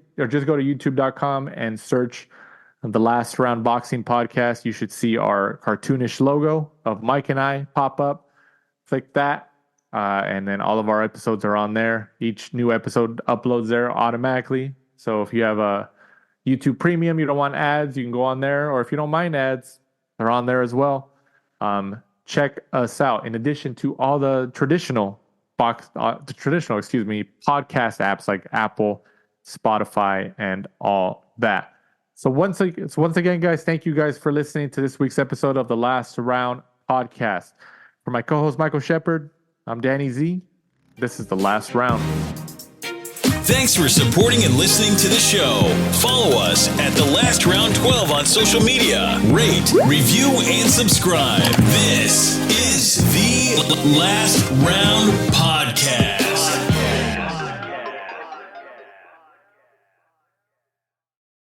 [SPEAKER 4] youtube.com and search The Last Round Boxing Podcast. You should see our cartoonish logo of Mike and I pop up. Click that. And then all of our episodes are on there. Each new episode uploads there automatically. So if you have a YouTube Premium, you don't want ads, you can go on there. Or if you don't mind ads, they're on there as well. Check us out. In addition to all the traditional podcast apps like Apple, Spotify, and all that. So once again, guys, thank you guys for listening to this week's episode of the Last Round Podcast. For my co-host Michael Shepard, I'm Danny Z. This is the Last Round.
[SPEAKER 1] Thanks for supporting and listening to the show. Follow us at The Last Round 12 on social media. Rate, review, and subscribe. This is the Last Round Podcast.